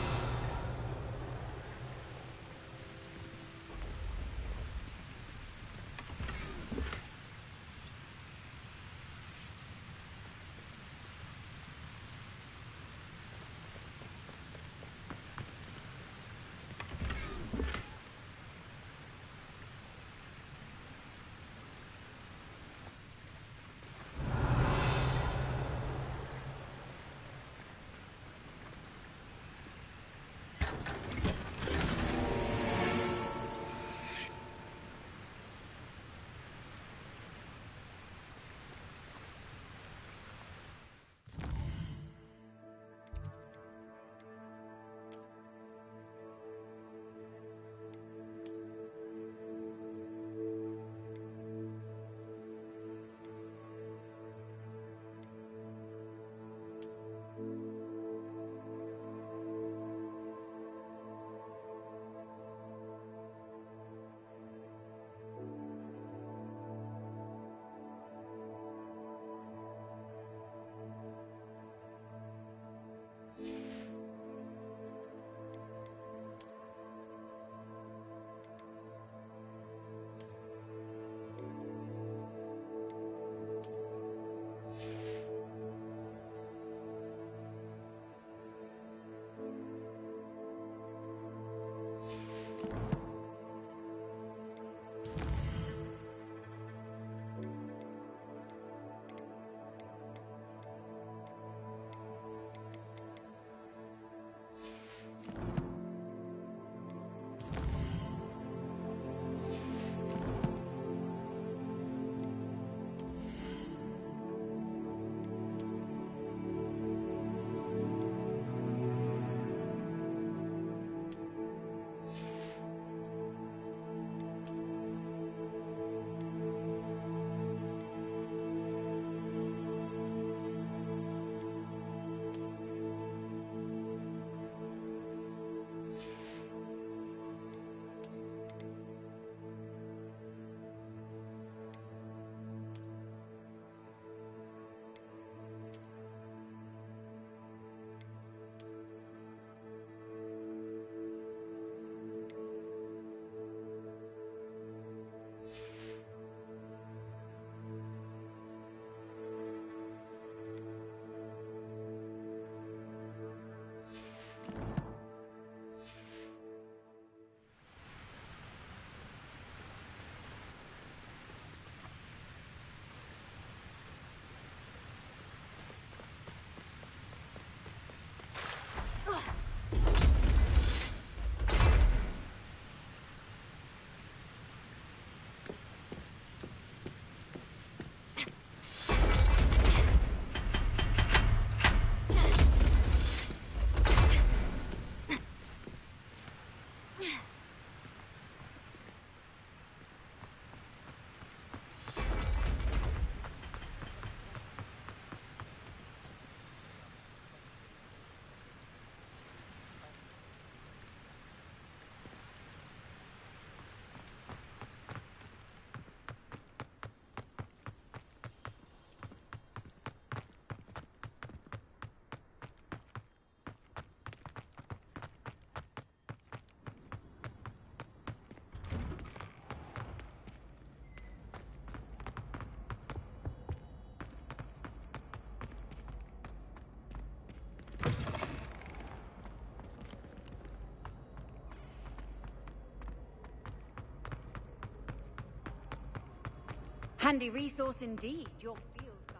Handy resource indeed, your field guide.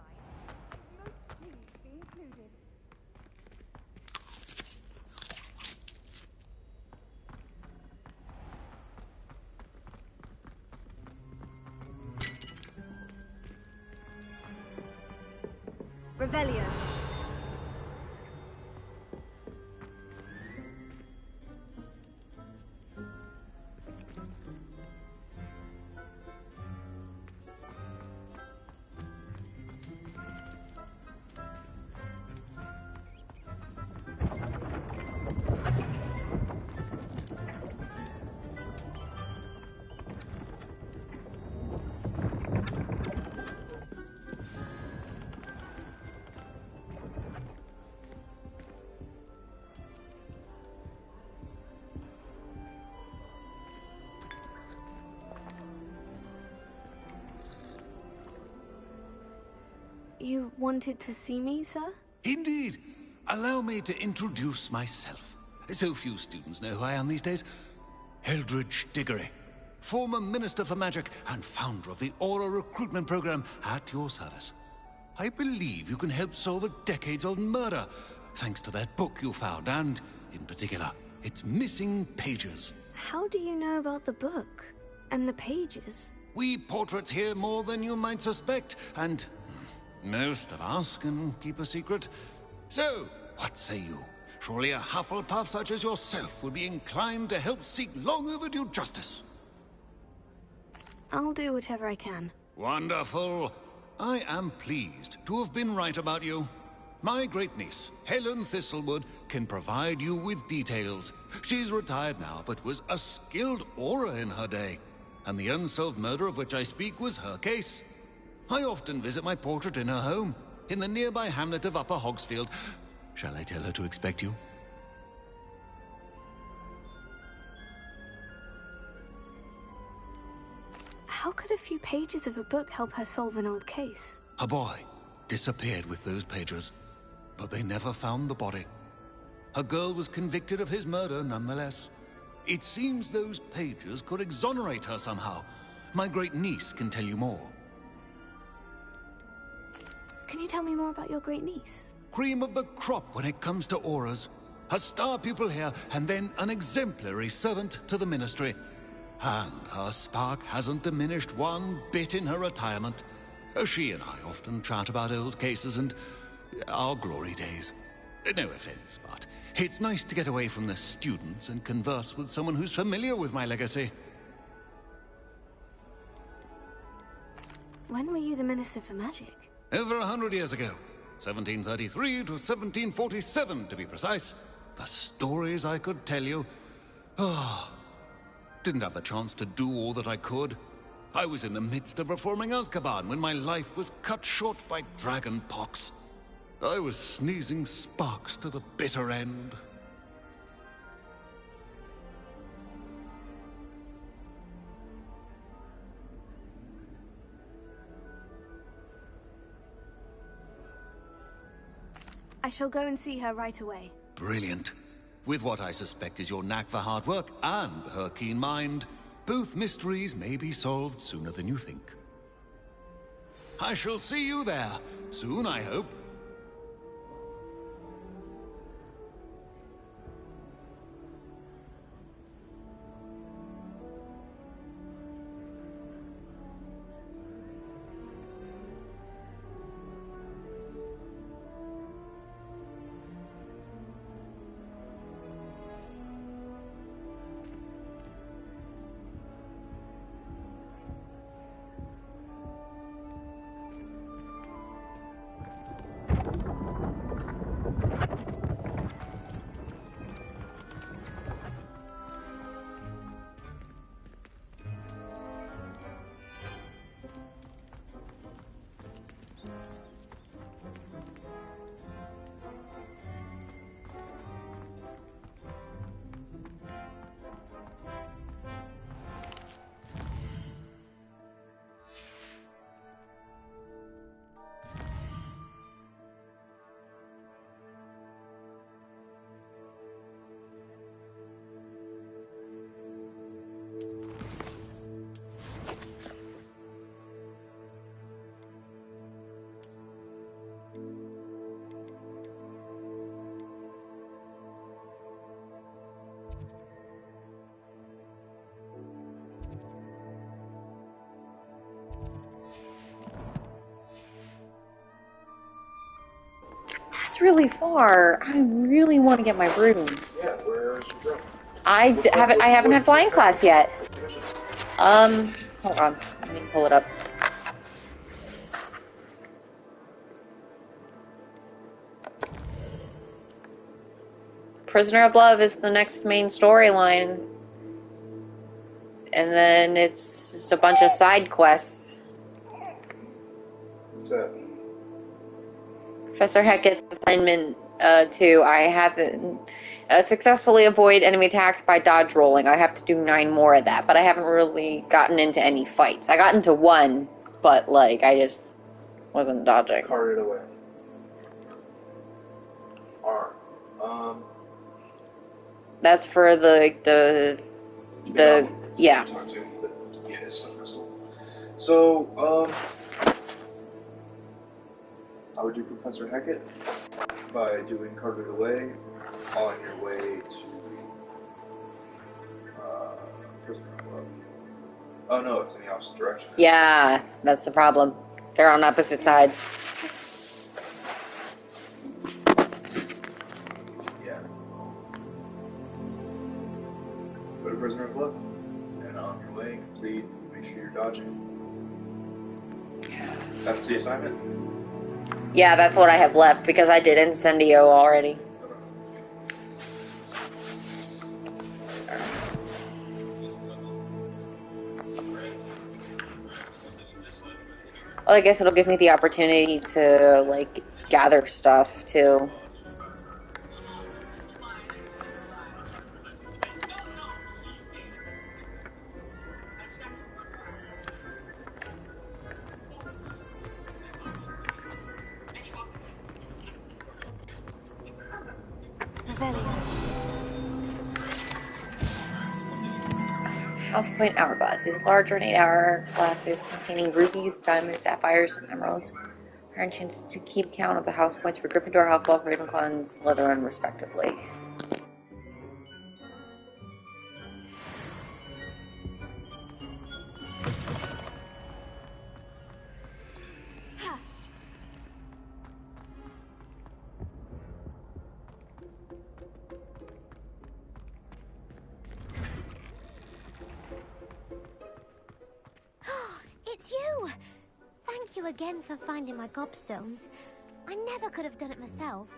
Most pleased be included. Revelio. You wanted to see me, sir? Indeed. Allow me to introduce myself. So few students know who I am these days. Eldridge Diggory, former Minister for Magic and founder of the Aura Recruitment Program, at your service. I believe you can help solve a decades-old murder, thanks to that book you found, and, in particular, its missing pages. How do you know about the book? And the pages? We portraits hear more than you might suspect, and most of us can keep a secret. So, what say you? Surely a Hufflepuff such as yourself would be inclined to help seek long overdue justice. I'll do whatever I can. Wonderful. I am pleased to have been right about you. My great-niece, Helen Thistlewood, can provide you with details. She's retired now, but was a skilled aura in her day. And the unsolved murder of which I speak was her case. I often visit my portrait in her home, in the nearby hamlet of Upper Hogsfield. Shall I tell her to expect you? How could a few pages of a book help her solve an old case? A boy disappeared with those pages, but they never found the body. A girl was convicted of his murder nonetheless. It seems those pages could exonerate her somehow. My great-niece can tell you more. Can you tell me more about your great-niece? Cream of the crop when it comes to auras. A star pupil here, and then an exemplary servant to the ministry. And her spark hasn't diminished one bit in her retirement. She and I often chat about old cases and our glory days. No offense, but it's nice to get away from the students and converse with someone who's familiar with my legacy. When were you the Minister for Magic? Over 100 years ago. 1733 to 1747, to be precise. The stories I could tell you. Oh, didn't have the chance to do all that I could. I was in the midst of reforming Azkaban when my life was cut short by dragon pox. I was sneezing sparks to the bitter end. I shall go and see her right away. Brilliant. With what I suspect is your knack for hard work and her keen mind, both mysteries may be solved sooner than you think. I shall see you there, soon I hope. That's really far. I really want to get my broom. Yeah, where should we go? I haven't had flying class yet. Hold on. Let me pull it up. Prisoner of Love is the next main storyline. And then it's just a bunch of side quests. What's that? Professor Hackett's assignment 2. I haven't successfully avoid enemy attacks by dodge rolling. I have to do 9 more of that, but I haven't really gotten into any fights. I got into one, but like I just wasn't dodging. Carted away. That's for the yeah. Talk to yeah, it's some crystal. So, I would do Professor Hackett by doing Carted Away on your way to Prisoner of Love. Oh no, it's in the opposite direction. Yeah, that's the problem. They're on opposite sides. Yeah. Go to Prisoner of Love, and on your way, complete. Make sure you're dodging. That's the assignment. Yeah, that's what I have left because I did Incendio already. Well, I guess it'll give me the opportunity to, like, gather stuff, too. House Point Hourglass. These large ornate hour glasses containing rubies, diamonds, sapphires, and emeralds are enchanted to keep count of the house points for Gryffindor, Hufflepuff, Ravenclaw, and Slytherin, respectively. It's you! Thank you again for finding my gobstones. I never could have done it myself.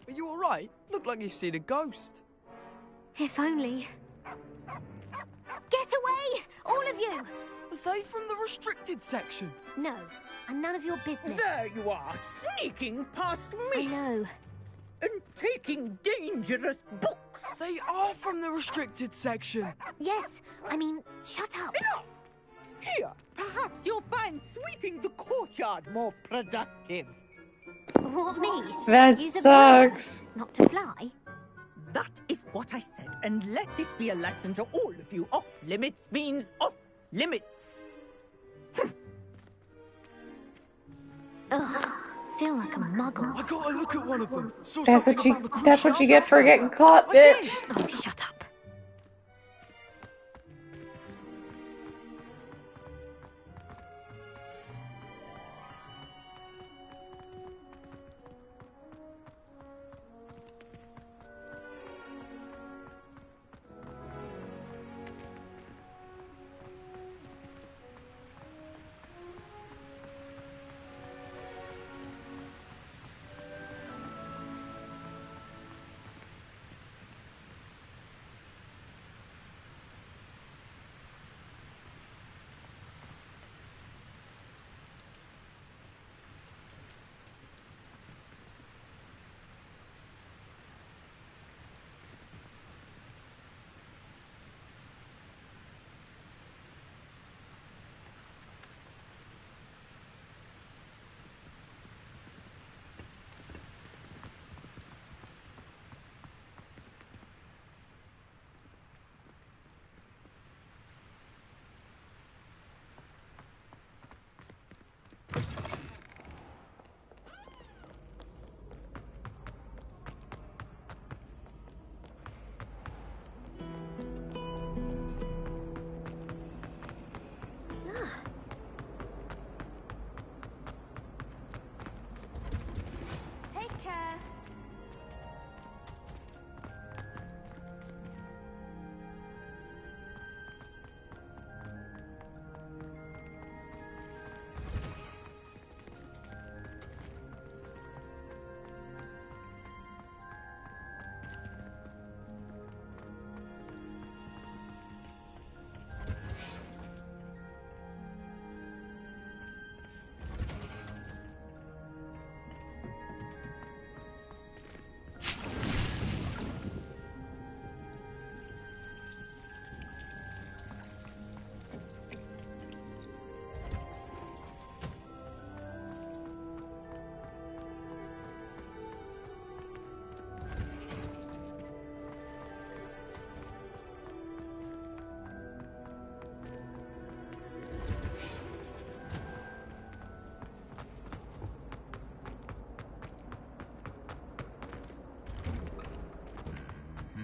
Are you alright? Look like you've seen a ghost. If only. Get away! All of you! Are they from the restricted section? No, and none of your business. There you are, sneaking past me. I know. And taking dangerous books. They are from the restricted section. Yes, I mean, shut up. Enough! Here, perhaps you'll find sweeping the courtyard more productive. What, me? That Use a sucks. broom, not to fly? That is what I said, and let this be a lesson to all of you. Off limits means off limits. Ugh, feel like a muggle. I gotta look at one of them. Saw That's something what you. about the cruise That's what you ship. get for getting caught, I did. bitch. Oh, shut up.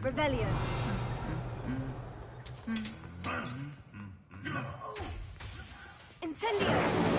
Revelio. Incendio.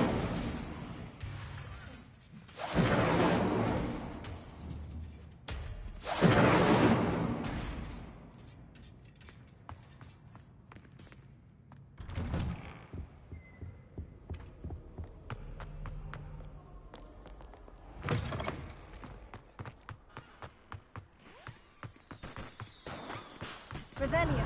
Revelio.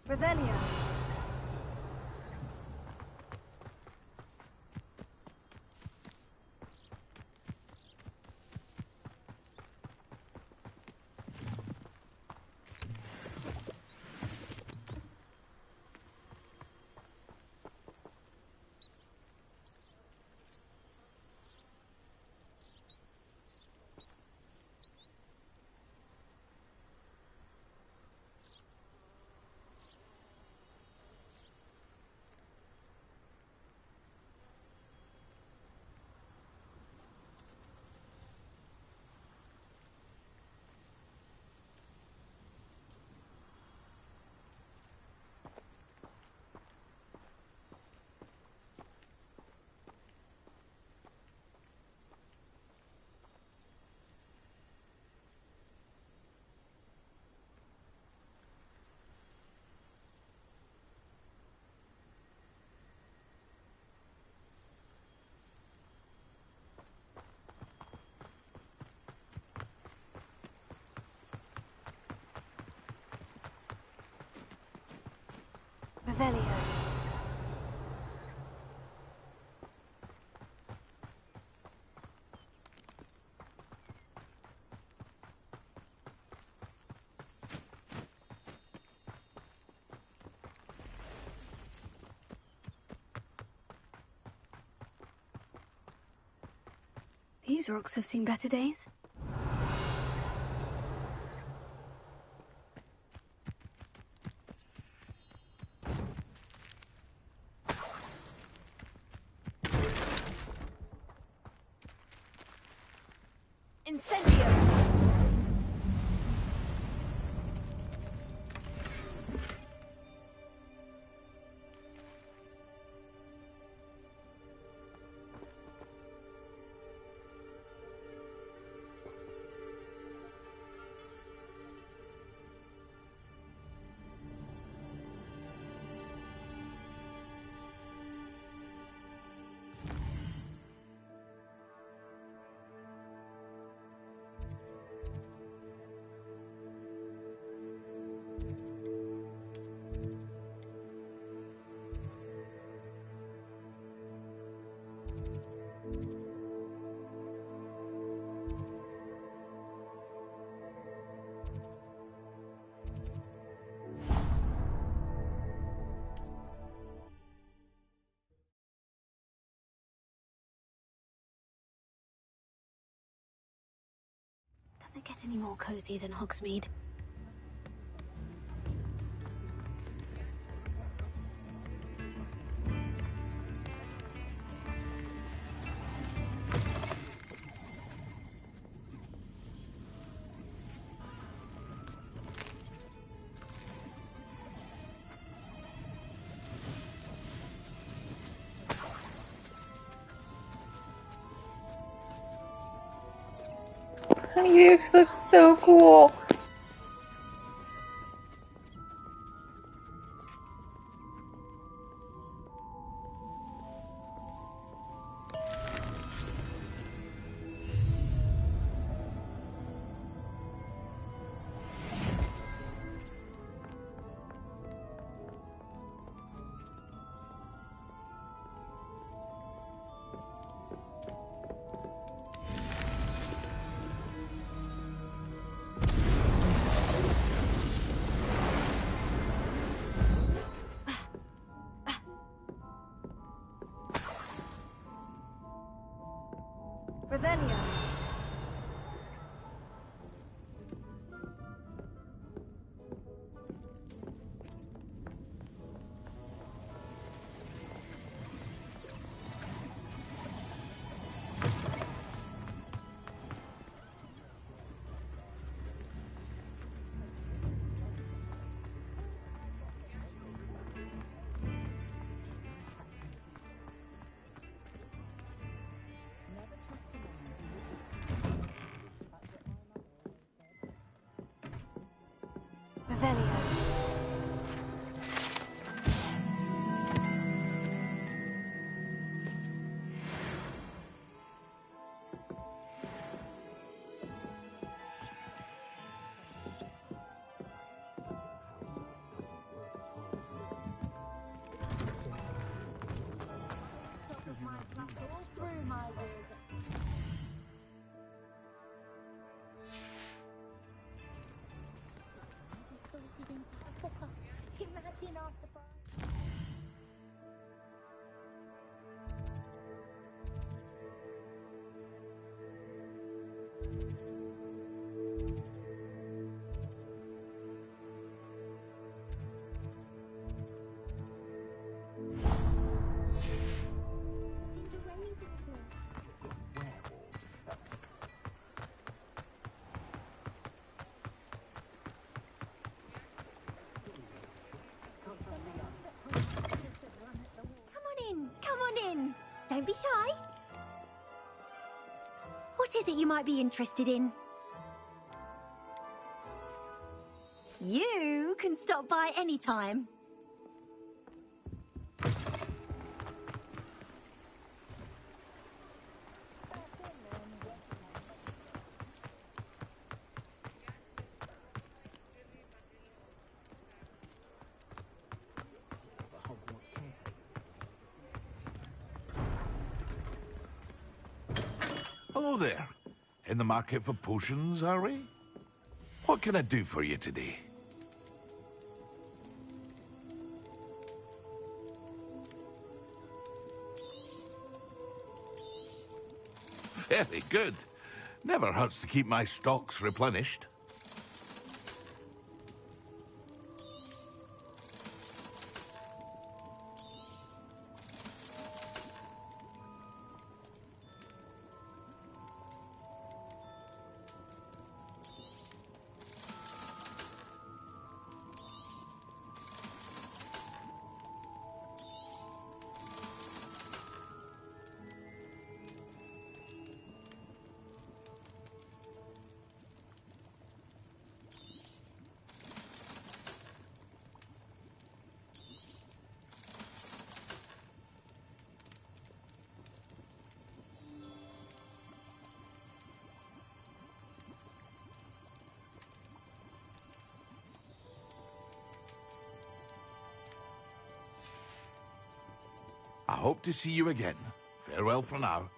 Revelio. Revelio. Revelio. These rocks have seen better days. Incendio! Does it get any more cozy than Hogsmeade? This looks so cool. Revelio. Revelio. Imagine our surprise. Come on in. Don't be shy. What is it you might be interested in? You can stop by any time. Hello there. In the market for potions, are we? What can I do for you today? Very good. Never hurts to keep my stocks replenished. I hope to see you again. Farewell for now.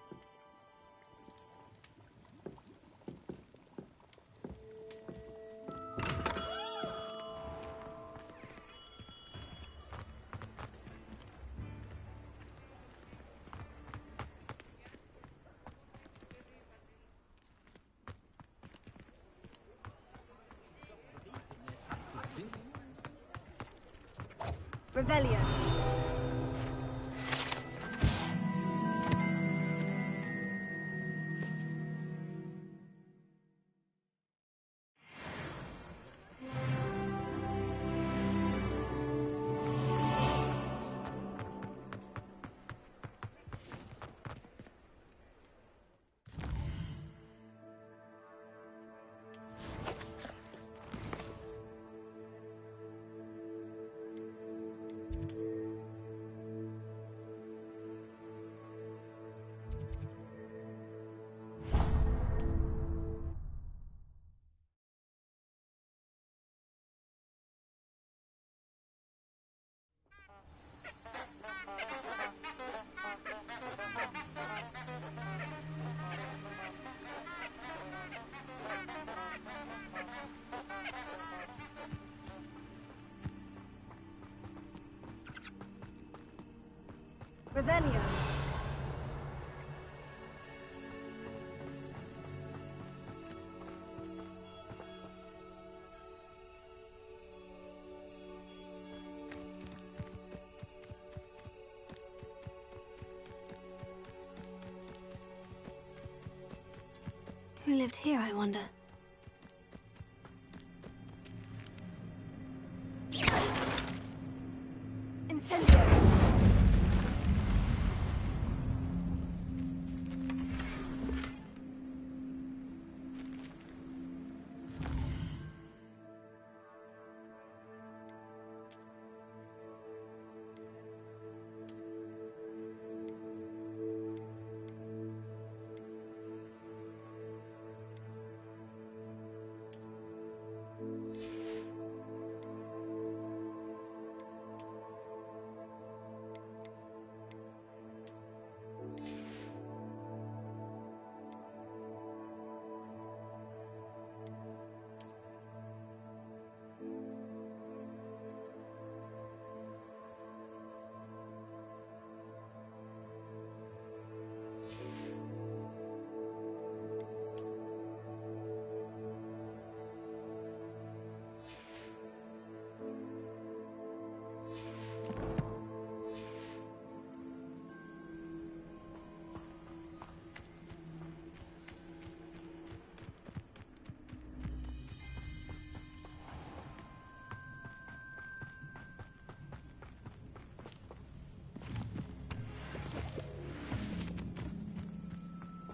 Revelio. Revelio. Who lived here, I wonder? Incendio!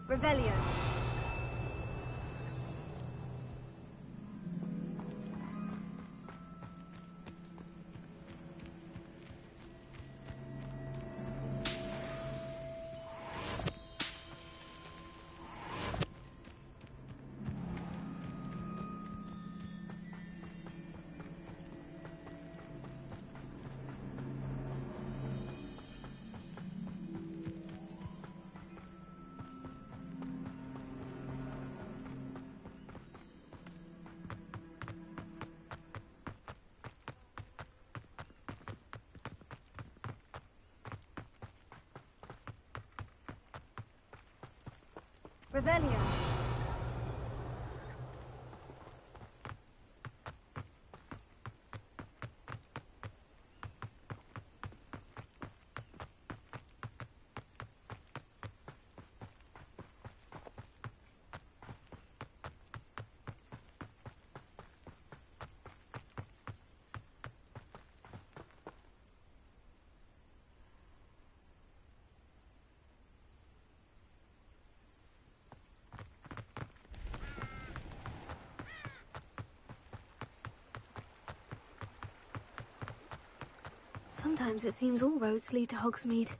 Revelio. Revelio. Sometimes it seems all roads lead to Hogsmeade.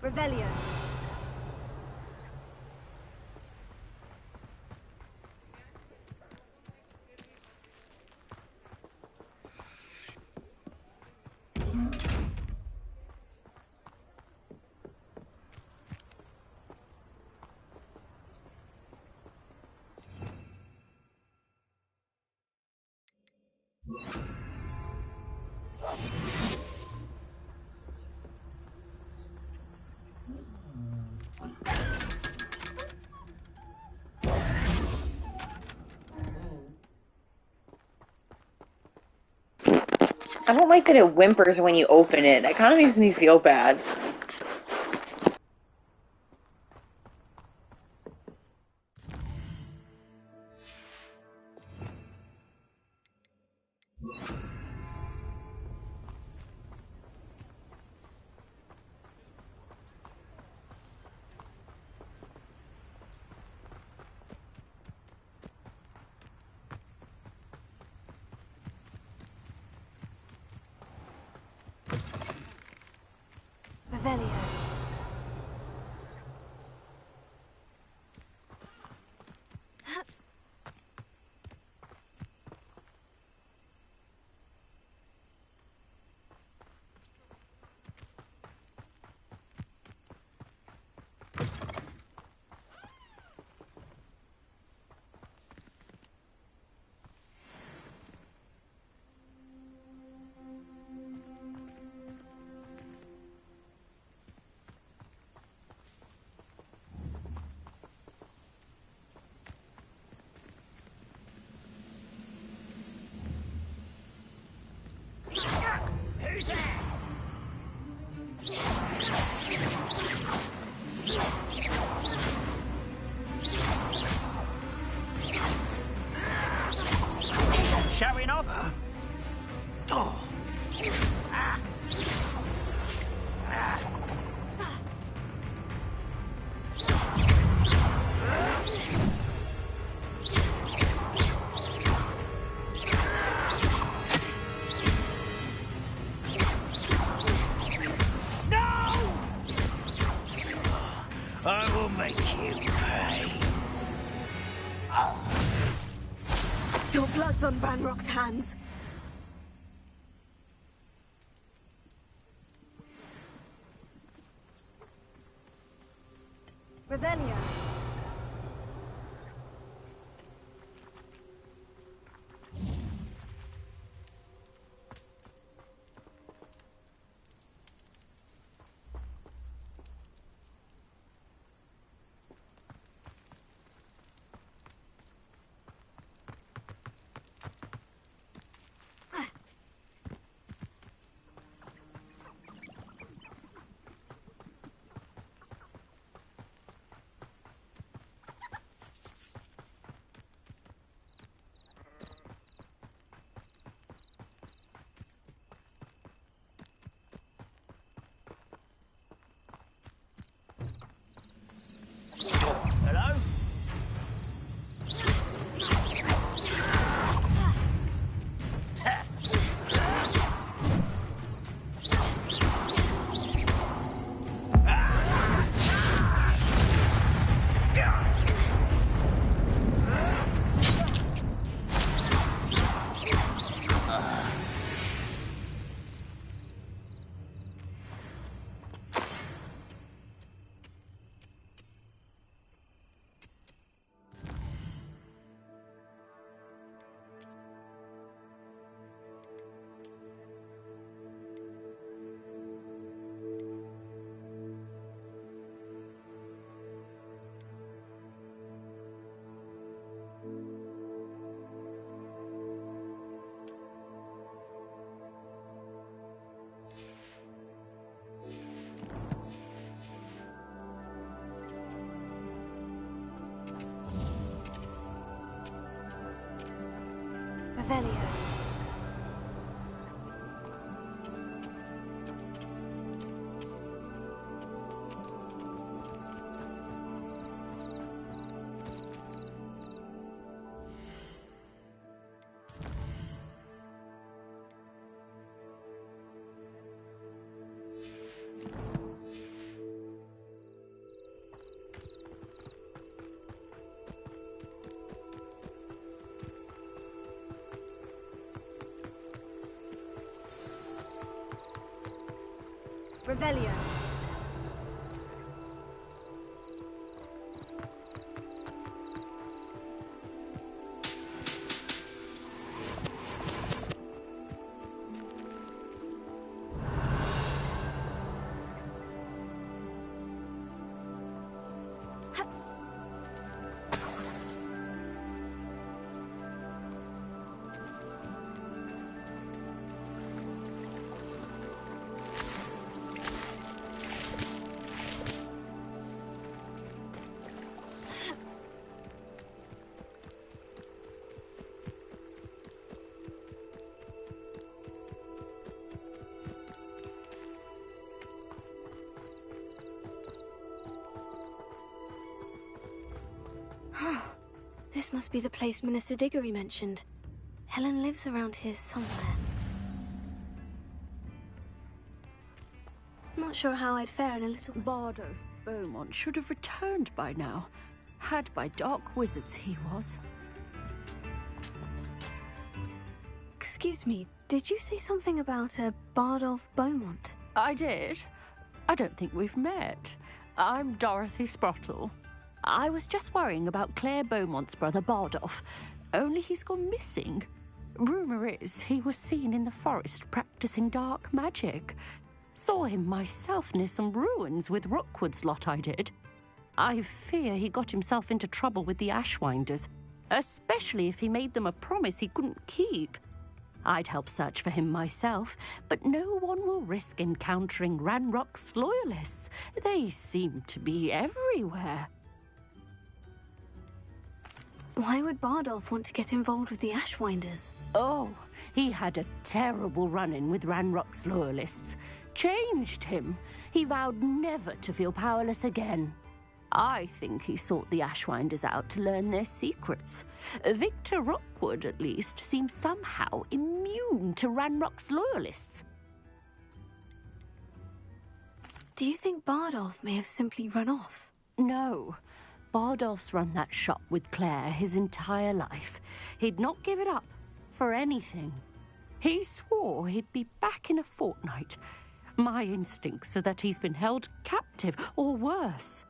Revelio. I don't like that it whimpers when you open it. That kind of makes me feel bad. Revelio. Who's there? Showing off? Oh. Ah. Ah. I will make you pay. Your blood's on Ranrock's hands. Revelio. Hello? Revelio. Revelio. This must be the place Minister Diggory mentioned. Helen lives around here somewhere. Not sure how I'd fare in a little... Bardo Beaumont should have returned by now. Had by dark wizards he was. Excuse me, did you say something about a Bardolph Beaumont? I did. I don't think we've met. I'm Dorothy Sprottle. I was just worrying about Claire Beaumont's brother Bardolph, only he's gone missing. Rumour is he was seen in the forest practicing dark magic. Saw him myself near some ruins with Rookwood's lot I did. I fear he got himself into trouble with the Ashwinders, especially if he made them a promise he couldn't keep. I'd help search for him myself, but no one will risk encountering Ranrock's loyalists. They seem to be everywhere. Why would Bardolph want to get involved with the Ashwinders? Oh, he had a terrible run-in with Ranrock's loyalists. Changed him. He vowed never to feel powerless again. I think he sought the Ashwinders out to learn their secrets. Victor Rookwood, at least, seems somehow immune to Ranrock's loyalists. Do you think Bardolph may have simply run off? No. Bardolph's run that shop with Claire his entire life. He'd not give it up for anything. He swore he'd be back in a fortnight. My instincts are that he's been held captive, or worse.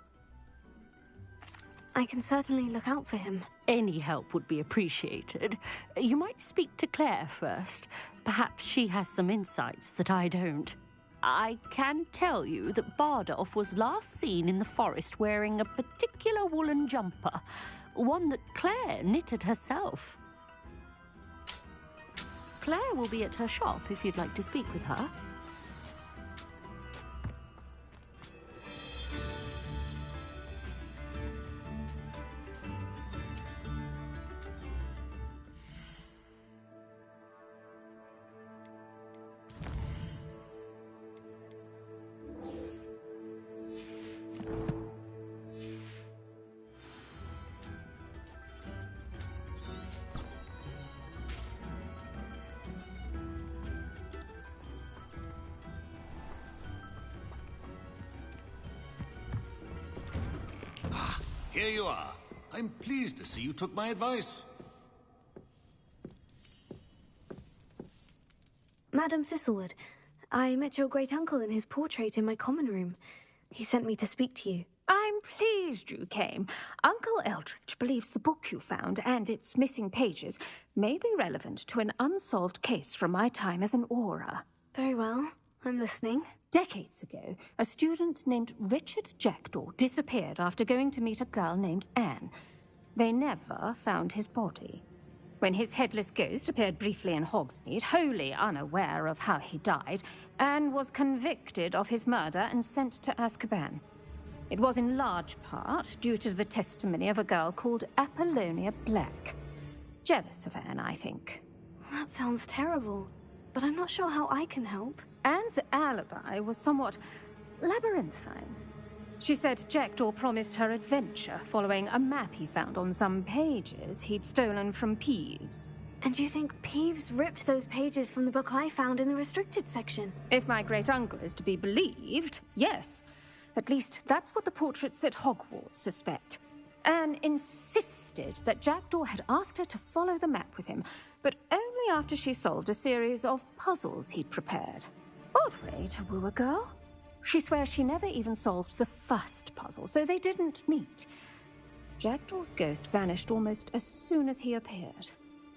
I can certainly look out for him. Any help would be appreciated. You might speak to Claire first. Perhaps she has some insights that I don't. I can tell you that Bardolph was last seen in the forest wearing a particular woolen jumper, one that Claire knitted herself. Claire will be at her shop if you'd like to speak with her. Here you are. I'm pleased to see you took my advice. Madam Thistlewood, I met your great-uncle in his portrait in my common room. He sent me to speak to you. I'm pleased you came. Uncle Eldridge believes the book you found and its missing pages may be relevant to an unsolved case from my time as an aura. Very well. I'm listening. Decades ago, a student named Richard Jackdaw disappeared after going to meet a girl named Anne. They never found his body. When his headless ghost appeared briefly in Hogsmeade, wholly unaware of how he died, Anne was convicted of his murder and sent to Azkaban. It was in large part due to the testimony of a girl called Apollonia Black. Jealous of Anne, I think. That sounds terrible, but I'm not sure how I can help. Anne's alibi was somewhat labyrinthine. She said Jackdaw promised her adventure following a map he found on some pages he'd stolen from Peeves. And you think Peeves ripped those pages from the book I found in the restricted section? If my great-uncle is to be believed, yes. At least that's what the portraits at Hogwarts suspect. Anne insisted that Jackdaw had asked her to follow the map with him, but only after she solved a series of puzzles he'd prepared. Odd way to woo a girl. She swears she never even solved the first puzzle, so they didn't meet. Jackdaw's ghost vanished almost as soon as he appeared.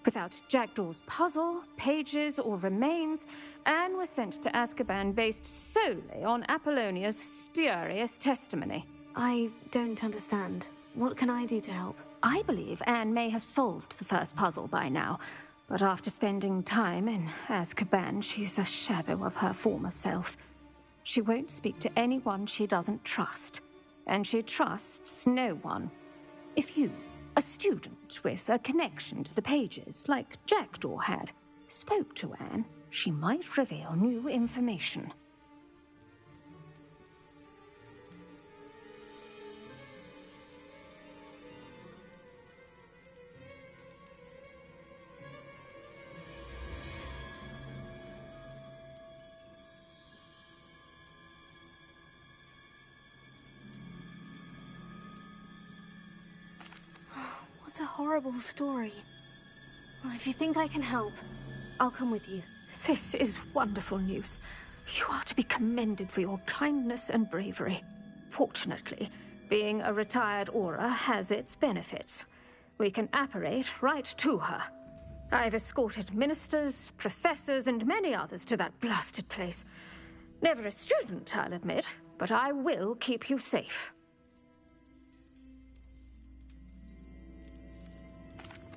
Without Jackdaw's puzzle, pages, or remains, Anne was sent to Azkaban based solely on Apollonia's spurious testimony. I don't understand. What can I do to help? I believe Anne may have solved the first puzzle by now, but after spending time in Azkaban, she's a shadow of her former self. She won't speak to anyone she doesn't trust, and she trusts no one. If you, a student with a connection to the pages, like Jackdaw had, spoke to Anne, she might reveal new information. What a horrible story. Well, if you think I can help, I'll come with you. This is wonderful news. You are to be commended for your kindness and bravery. Fortunately, being a retired Aura has its benefits. We can apparate right to her. I've escorted ministers, professors, and many others to that blasted place. Never a student, I'll admit, but I will keep you safe.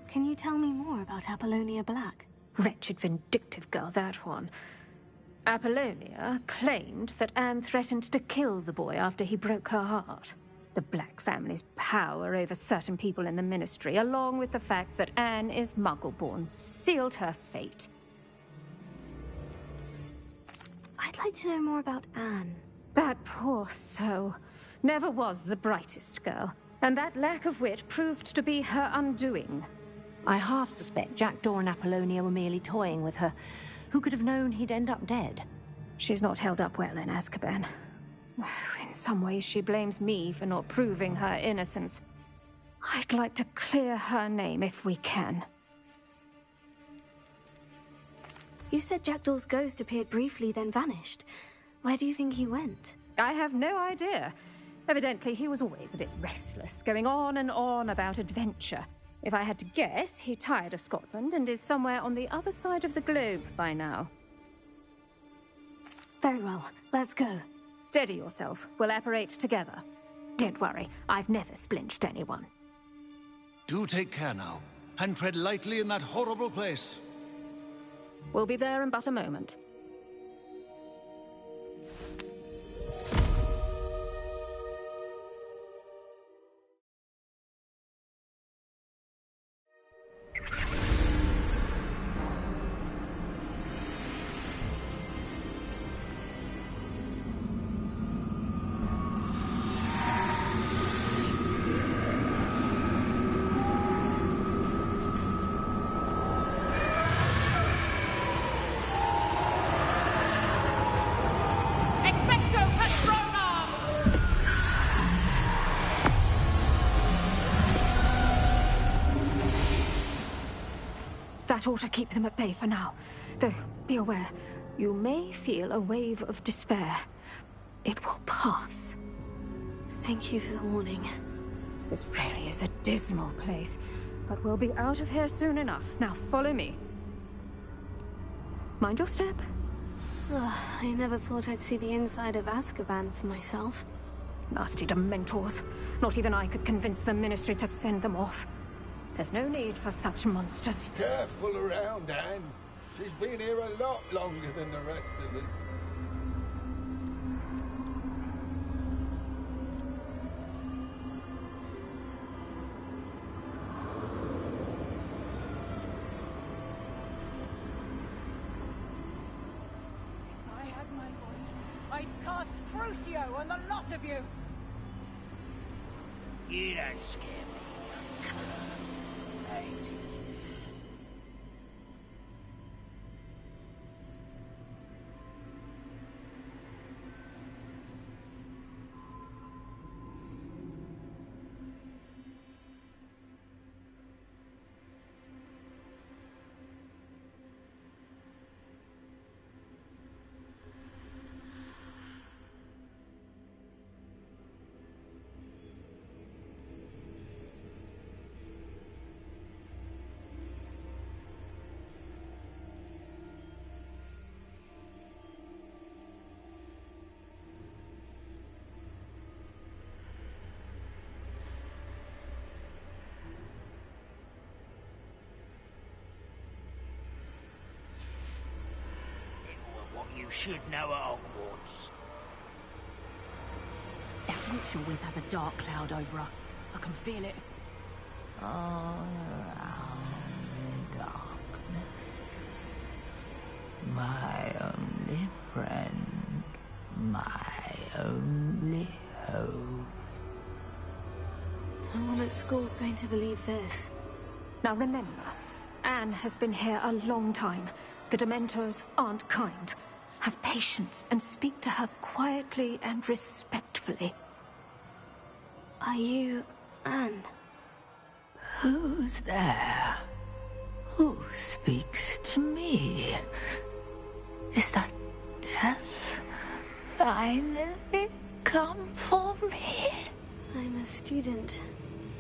Can you tell me more about Apollonia Black? Wretched, vindictive girl, that one. Apollonia claimed that Anne threatened to kill the boy after he broke her heart. The Black family's power over certain people in the Ministry, along with the fact that Anne is Muggle-born, sealed her fate. I'd like to know more about Anne. That poor soul never was the brightest girl, and that lack of wit proved to be her undoing. I half suspect Jackdaw and Apollonia were merely toying with her. Who could have known he'd end up dead? She's not held up well in Azkaban. In some ways, she blames me for not proving her innocence. I'd like to clear her name if we can. You said Jackdaw's ghost appeared briefly, then vanished. Where do you think he went? I have no idea. Evidently, he was always a bit restless, going on and on about adventure. If I had to guess, he tired of Scotland and is somewhere on the other side of the globe by now. Very well, let's go. Steady yourself. We'll apparate together. Don't worry, I've never splinched anyone. Do take care now, and tread lightly in that horrible place. We'll be there in but a moment. That ought to keep them at bay for now. Though, be aware, you may feel a wave of despair. It will pass. Thank you for the warning. This really is a dismal place, but we'll be out of here soon enough. Now follow me. Mind your step. I never thought I'd see the inside of Azkaban for myself. Nasty Dementors. Not even I could convince the Ministry to send them off. There's no need for such monsters. Careful around, Anne. She's been here a lot longer than the rest of us. If I had my wand, I'd cast Crucio on the lot of you! You don't scare me, young lady. What you should know at Hogwarts. That witch you're with has a dark cloud over her. I can feel it. All around the darkness, my only friend, my only hope. No one at school's going to believe this. Now remember, Anne has been here a long time. The Dementors aren't kind. Have patience and speak to her quietly and respectfully. Are you Anne? Who's there? Who speaks to me? Is that death finally come for me? I'm a student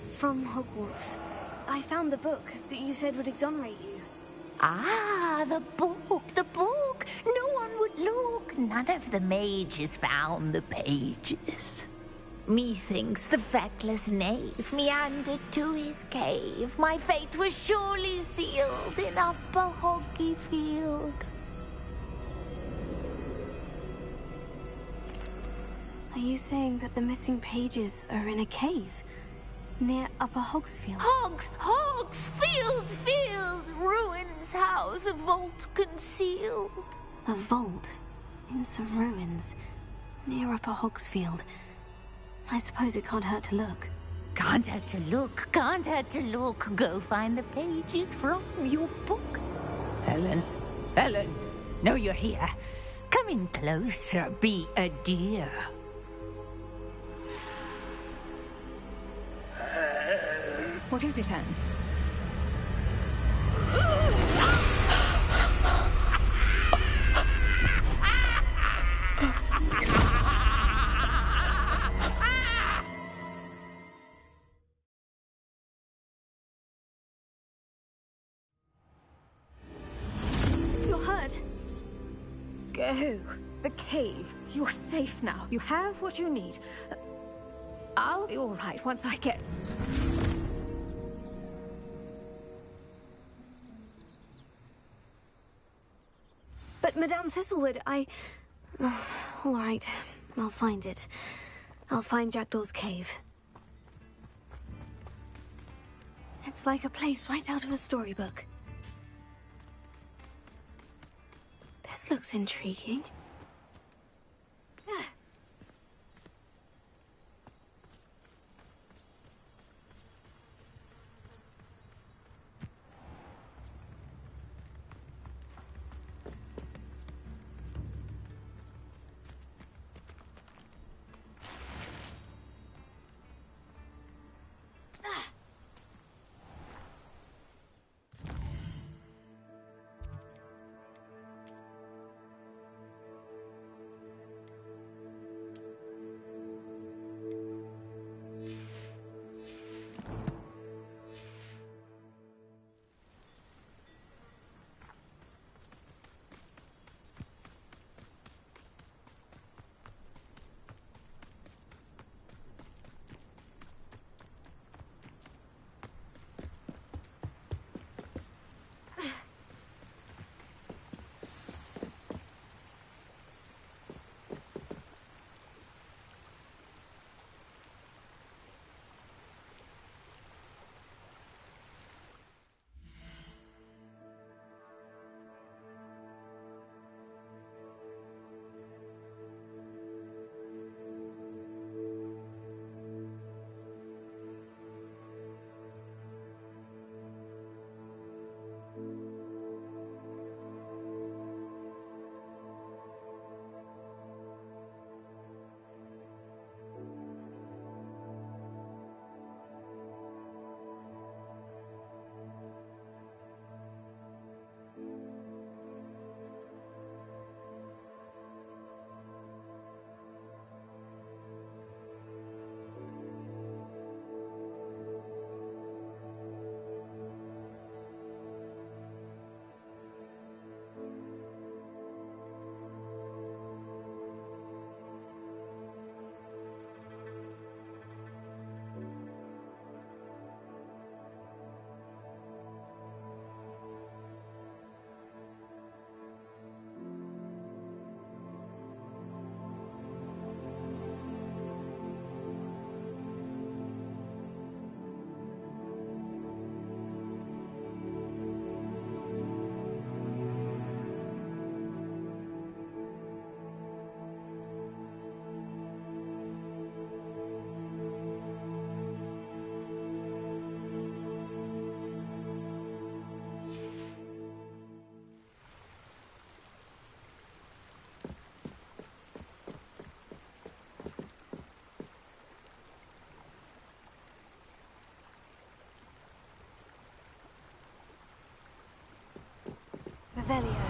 from Hogwarts. I found the book that you said would exonerate you. Ah, the book, the book. No one would look. None of the mages found the pages. Methinks the feckless knave meandered to his cave. My fate was surely sealed in Upper Hoggyfield. Are you saying that the missing pages are in a cave near Upper Hogsfield? Hogsfield, ruins house, a vault concealed. A vault in some ruins near Upper Hogsfield. I suppose it can't hurt to look. Can't hurt to look, can't hurt to look. Go find the pages from your book. Helen, know you're here. Come in closer, be a dear. What is it, Anne? You're hurt. Go. The cave. You're safe now. You have what you need. I'll be all right once I get... But Madame Thistlewood, all right, I'll find it. I'll find Jackdaw's cave. It's like a place right out of a storybook. This looks intriguing. Revelio.